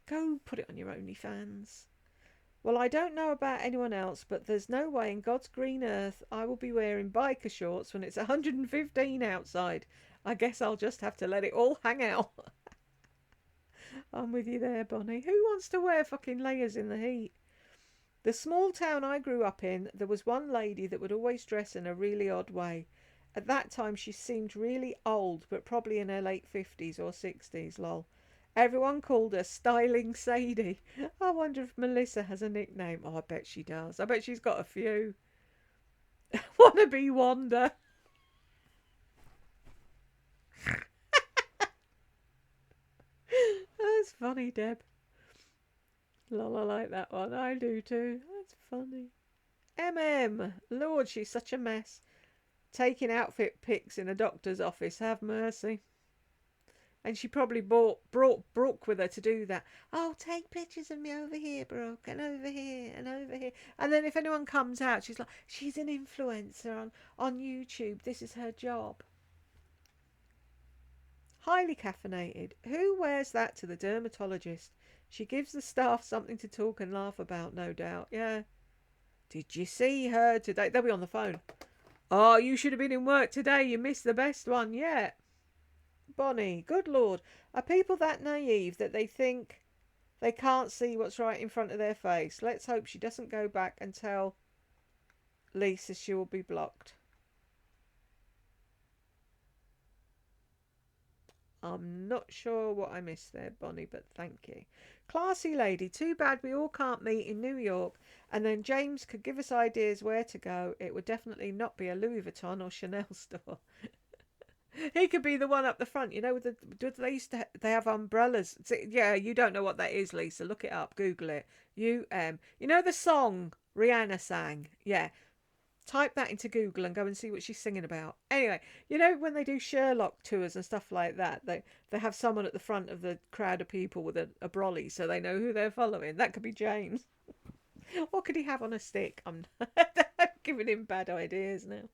Go put it on your OnlyFans. Well, I don't know about anyone else, but there's no way in God's green earth I will be wearing biker shorts when it's 115 outside. I guess I'll just have to let it all hang out. I'm with you there, Bonnie. Who wants to wear fucking layers in the heat? The small town I grew up in, there was one lady that would always dress in a really odd way. At that time, she seemed really old, but probably in her late 50s or 60s, lol. Everyone called her Styling Sadie. I wonder if Melissa has a nickname. Oh, I bet she does. I bet she's got a few. Wannabe Wanda. That's funny, Deb. Lol, I like that one. I do too. That's funny. Lord, she's such a mess. Taking outfit pics in a doctor's office. Have mercy. And she probably brought Brooke with her to do that. Oh, take pictures of me over here, Brooke, and over here, and over here. And then if anyone comes out, she's like, she's an influencer on YouTube. This is her job. Highly caffeinated. Who wears that to the dermatologist? She gives the staff something to talk and laugh about, no doubt. Yeah. Did you see her today? They'll be on the phone. Oh, you should have been in work today. You missed the best one yet. Bonnie, good Lord. Are people that naive that they think they can't see what's right in front of their face? Let's hope she doesn't go back and tell Lisa she will be blocked. I'm not sure what I missed there, Bonnie, but thank you. Classy lady. Too bad we all can't meet in New York, and then James could give us ideas where to go. It would definitely not be a Louis Vuitton or Chanel store. He could be the one up the front, you know. With they used to they have umbrellas. Yeah, you don't know what that is, Lisa. Look it up, Google it. You know the song Rihanna sang. Yeah, type that into Google and go and see what she's singing about. Anyway, you know when they do Sherlock tours and stuff like that, they have someone at the front of the crowd of people with a brolly so they know who they're following. That could be James. What could he have on a stick? I'm giving him bad ideas now.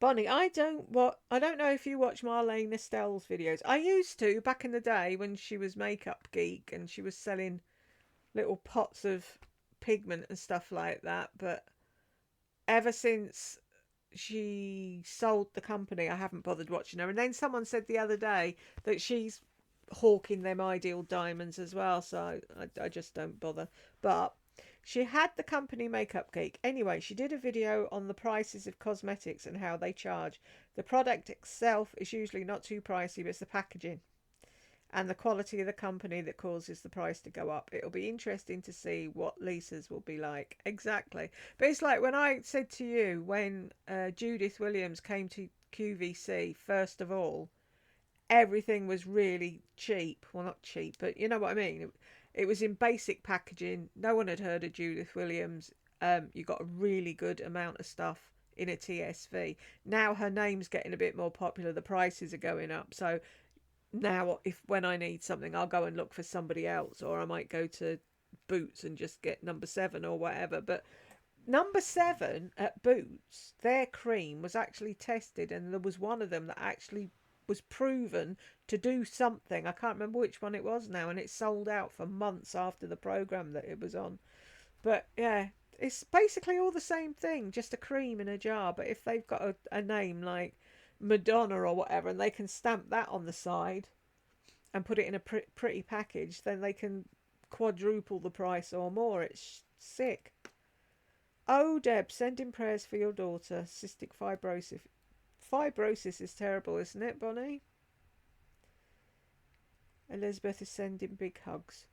Bonnie, I don't know if you watch Marlene Estelle's videos. I used to back in the day when she was Makeup Geek and she was selling little pots of pigment and stuff like that, but ever since she sold the company, I haven't bothered watching her. And then someone said the other day that she's hawking them Ideal Diamonds as well, so I just don't bother. But she had the company Makeup Geek. Anyway, she did a video on the prices of cosmetics and how they charge. The product itself is usually not too pricey, but it's the packaging and the quality of the company that causes the price to go up. It'll be interesting to see what Lisa's will be like. Exactly. But it's like when I said to you, when Judith Williams came to QVC, first of all, everything was really cheap. Well, not cheap, but you know what I mean. It was in basic packaging. No one had heard of Judith Williams. You got a really good amount of stuff in a TSV. Now her name's getting a bit more popular. The prices are going up. So now when I need something, I'll go and look for somebody else, or I might go to Boots and just get number 7 or whatever. But number 7 at Boots, their cream was actually tested, and there was one of them that actually was proven to do something. I can't remember which one it was now, and it sold out for months after the program that it was on. But yeah, it's basically all the same thing, just a cream in a jar. But if they've got a name like Madonna or whatever, and they can stamp that on the side and put it in a pretty package, then they can quadruple the price or more. It's sick. Oh, Deb, sending prayers for your daughter. Cystic fibrosis. Fibrosis is terrible, isn't it, Bonnie? Elizabeth is sending big hugs.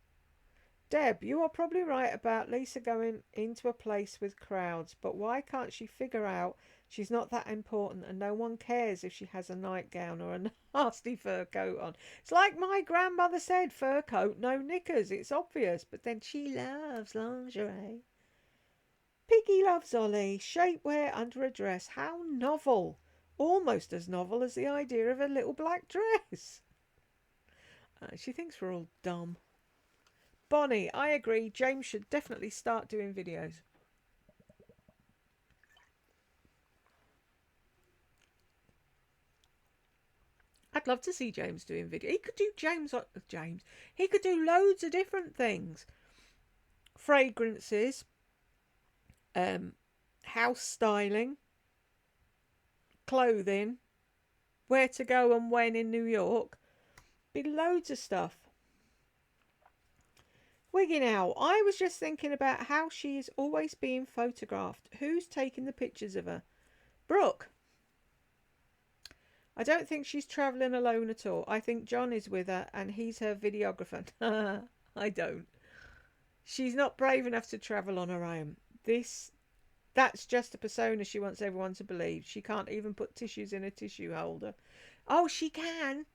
Deb, you are probably right about Lisa going into a place with crowds, but why can't she figure out she's not that important and no one cares if she has a nightgown or a nasty fur coat on? It's like my grandmother said, fur coat, no knickers. It's obvious, but then she loves lingerie. Piggy loves Ollie. Shapewear under a dress. How novel. Almost as novel as the idea of a little black dress. She thinks we're all dumb. Bonnie, I agree. James should definitely start doing videos. I'd love to see James doing video. He could do James. He could do loads of different things. Fragrances, house styling, clothing, where to go and when in New York. Be loads of stuff. Wigging out. I was just thinking about how she is always being photographed. Who's taking the pictures of her? Brooke. I don't think she's travelling alone at all. I think John is with her and he's her videographer. I don't. She's not brave enough to travel on her own. That's just a persona she wants everyone to believe. She can't even put tissues in a tissue holder. Oh, she can.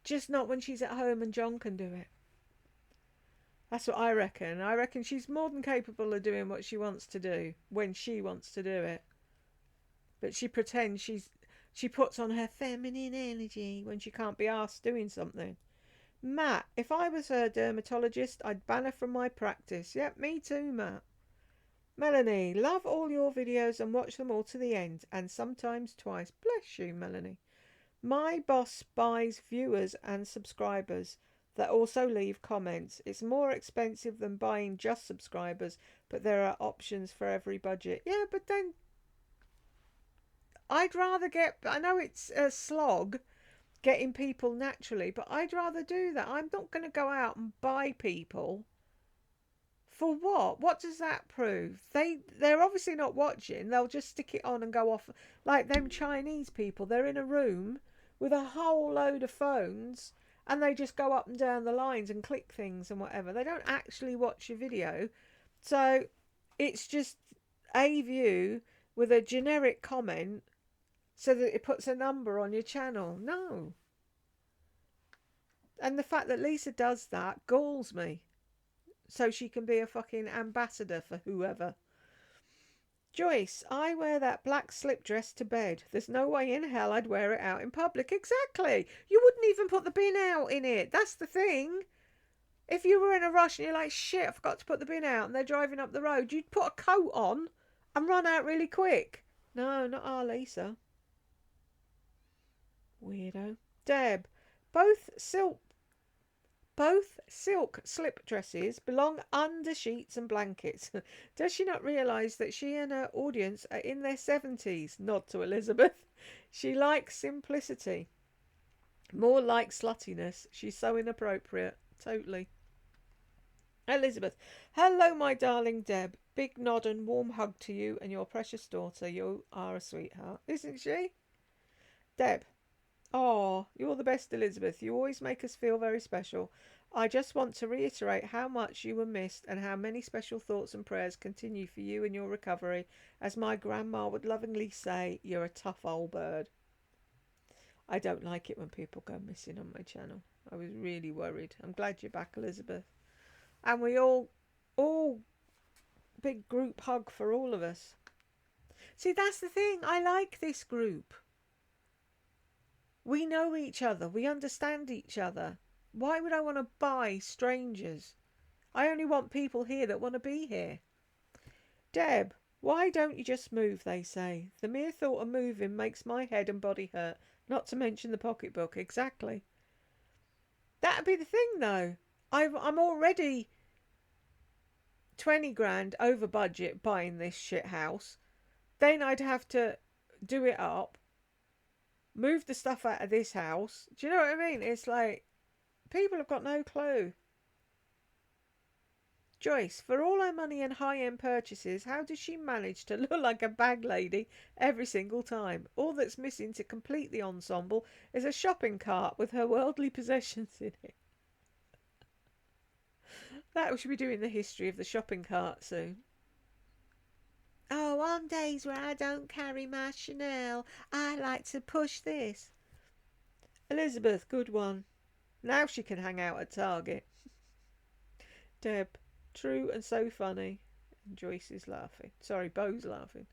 Just not when she's at home and John can do it. That's what I reckon. I reckon she's more than capable of doing what she wants to do when she wants to do it. But she pretends she puts on her feminine energy when she can't be asked doing something. Matt, if I was her dermatologist, I'd ban her from my practice. Yep, me too, Matt. Melanie, love all your videos and watch them all to the end, and sometimes twice. Bless you, Melanie. My boss buys viewers and subscribers that also leave comments. It's more expensive than buying just subscribers, but there are options for every budget. Yeah, but then I'd rather I know it's a slog getting people naturally, but I'd rather do that. I'm not going to go out and buy people. For what? What does that prove? They're obviously not watching. They'll just stick it on and go off like them Chinese people. They're in a room with a whole load of phones and they just go up and down the lines and click things and whatever. They don't actually watch your video. So it's just a view with a generic comment so that it puts a number on your channel. No. And the fact that Lisa does that galls me. So she can be a fucking ambassador for whoever. Joyce, I wear that black slip dress to bed. There's no way in hell I'd wear it out in public. Exactly. You wouldn't even put the bin out in it. That's the thing. If you were in a rush and you're like, shit, I forgot to put the bin out, and they're driving up the road, you'd put a coat on and run out really quick. No, not our Lisa. Weirdo. Deb, both silk slip dresses belong under sheets and blankets. Does she not realise that she and her audience are in their 70s? Nod to Elizabeth. She likes simplicity. More like sluttiness. She's so inappropriate. Totally. Elizabeth. Hello, my darling Deb. Big nod and warm hug to you and your precious daughter. You are a sweetheart. Isn't she? Deb. Oh, you're the best, Elizabeth. You always make us feel very special. I just want to reiterate how much you were missed and how many special thoughts and prayers continue for you in your recovery. As my grandma would lovingly say, you're a tough old bird. I don't like it when people go missing on my channel. I was really worried. I'm glad you're back, Elizabeth. And we all big group hug for all of us. See, that's the thing. I like this group. We know each other. We understand each other. Why would I want to buy strangers? I only want people here that want to be here. Deb, why don't you just move, they say. The mere thought of moving makes my head and body hurt, not to mention the pocketbook. Exactly. That'd be the thing, though. I'm already 20 grand over budget buying this shit house. Then I'd have to do it up, move the stuff out of this house. Do you know what I mean? It's like, people have got no clue. Joyce, for all her money and high-end purchases, how does she manage to look like a bag lady every single time? All that's missing to complete the ensemble is a shopping cart with her worldly possessions in it. That we should be doing the history of the shopping cart soon. Oh, on days where I don't carry my Chanel, I like to push this. Elizabeth, good one. Now she can hang out at Target. Deb, true and so funny. And Joyce is laughing. Sorry, Bo's laughing.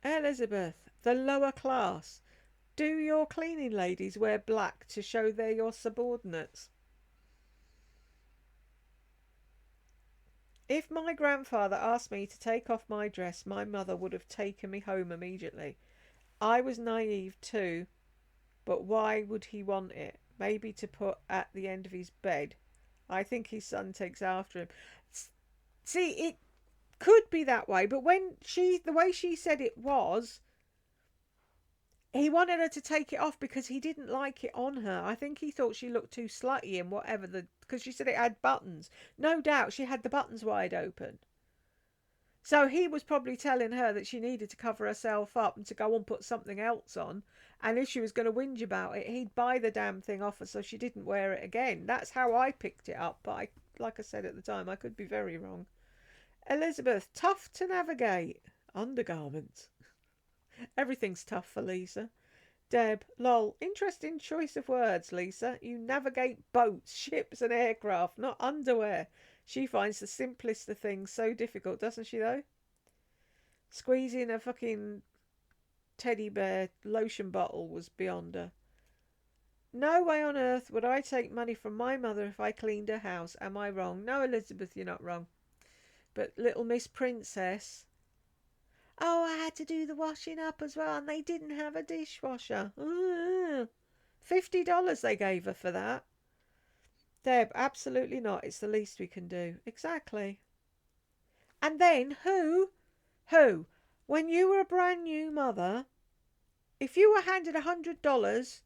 Elizabeth, the lower class. Do your cleaning ladies wear black to show they're your subordinates? If my grandfather asked me to take off my dress, my mother would have taken me home immediately. I was naive too, but why would he want it? Maybe to put at the end of his bed. I think his son takes after him. See, it could be that way, but the way she said it was, he wanted her to take it off because he didn't like it on her. I think he thought she looked too slutty in whatever because she said it had buttons. No doubt she had the buttons wide open. So he was probably telling her that she needed to cover herself up and to go and put something else on. And if she was going to whinge about it, he'd buy the damn thing off her so she didn't wear it again. That's how I picked it up. But like I said at the time, I could be very wrong. Elizabeth, tough to navigate. Undergarments. Everything's tough for Lisa. Deb, lol, interesting choice of words, Lisa. You navigate boats, ships and aircraft, not underwear. She finds the simplest of things so difficult, doesn't she, though? Squeezing a fucking teddy bear lotion bottle was beyond her. No way on earth would I take money from my mother if I cleaned her house. Am I wrong? No, Elizabeth, you're not wrong. But little Miss Princess... Oh, I had to do the washing up as well, and they didn't have a dishwasher. $50 they gave her for that. Deb, absolutely not. It's the least we can do. Exactly. And then who, when you were a brand new mother, if you were handed $100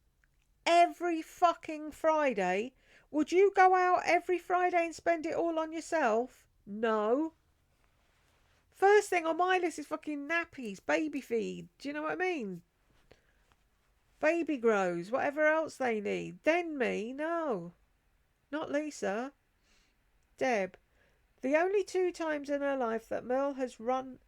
every fucking Friday, would you go out every Friday and spend it all on yourself? No. First thing on my list is fucking nappies, baby feed. Do you know what I mean? Baby grows, whatever else they need. Then me, no. Not Lisa. Deb, the only 2 times in her life that Merle has run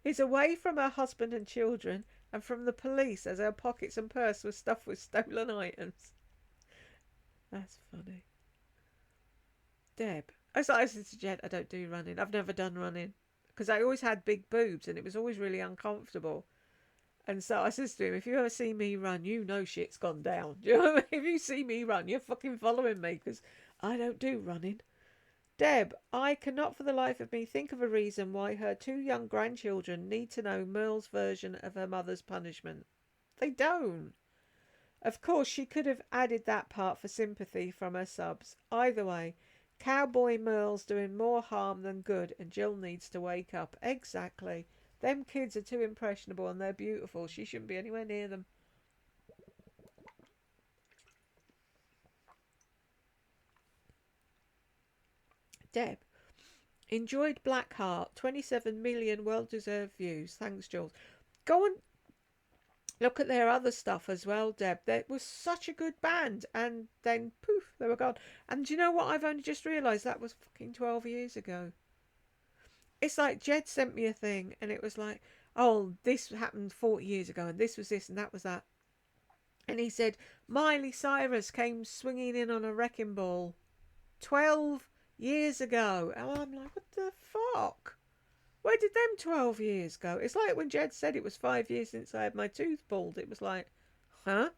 is away from her husband and children and from the police as her pockets and purse were stuffed with stolen items. That's funny. Deb, as I said to Jen, I don't do running. I've never done running because I always had big boobs and it was always really uncomfortable. And so I says to him, if you ever see me run, you know shit's gone down. Do you know what I mean? If you see me run, you're fucking following me because I don't do running. Deb, I cannot for the life of me think of a reason why her 2 young grandchildren need to know Merle's version of her mother's punishment. They don't. Of course, she could have added that part for sympathy from her subs. Either way, Cowboy Merle's doing more harm than good and Jill needs to wake up. Exactly. Them kids are too impressionable and they're beautiful. She shouldn't be anywhere near them. Deb, enjoyed Blackheart. 27 million well-deserved views. Thanks, Jules. Go and look at their other stuff as well, Deb. That was such a good band. And then, poof, they were gone. And do you know what? I've only just realised that was fucking 12 years ago. It's like Jed sent me a thing and it was like, oh, this happened 40 years ago and this was this and that was that. And he said, Miley Cyrus came swinging in on a wrecking ball 12 years ago. And I'm like, what the fuck? Where did them 12 years go? It's like when Jed said it was 5 years since I had my tooth pulled. It was like, huh?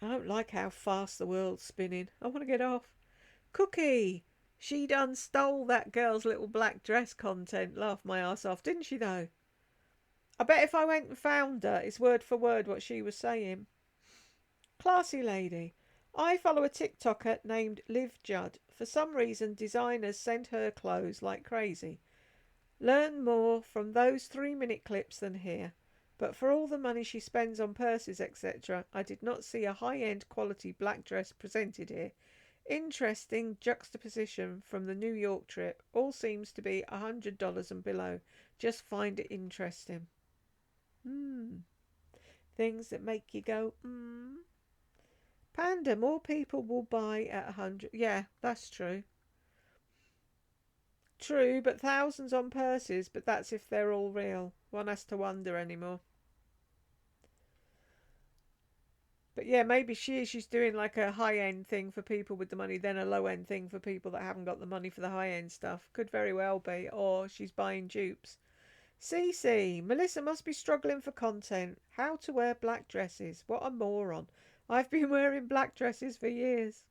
I don't like how fast the world's spinning. I want to get off. Cookie, she done stole that girl's little black dress content. Laughed my ass off, didn't she though? I bet if I went and found her, it's word for word what she was saying. Classy lady. I follow a TikToker named Liv Judd. For some reason, designers send her clothes like crazy. Learn more from those 3-minute clips than here. But for all the money she spends on purses, etc., I did not see a high-end quality black dress presented here. Interesting juxtaposition from the New York trip. All seems to be $100 and below. Just find it interesting. Things that make you go, Panda, more people will buy at 100. Yeah, that's true. True, but thousands on purses, but that's if they're all real. One has to wonder anymore. But yeah, maybe she's doing like a high-end thing for people with the money, then a low-end thing for people that haven't got the money for the high-end stuff. Could very well be. Or she's buying dupes. CC, Melissa must be struggling for content. How to wear black dresses. What a moron. I've been wearing black dresses for years.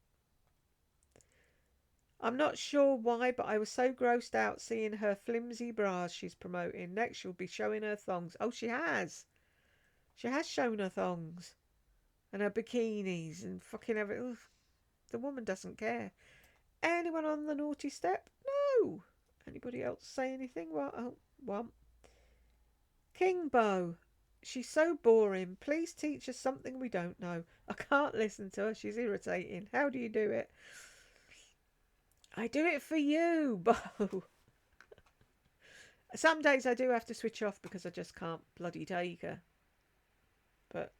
I'm not sure why, but I was so grossed out seeing her flimsy bras she's promoting. Next she'll be showing her thongs. Oh, she has. She has shown her thongs. And her bikinis and fucking everything. The woman doesn't care. Anyone on the naughty step? No. Anybody else say anything? Well, oh, one. Kingbo. She's so boring. Please teach us something we don't know. I can't listen to her. She's irritating. How do you do it? I do it for you, Bo. Some days I do have to switch off because I just can't bloody take her. But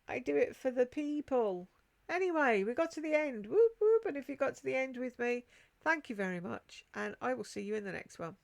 I do it for the people. Anyway, we got to the end. Whoop, whoop. And if you got to the end with me, thank you very much. And I will see you in the next one.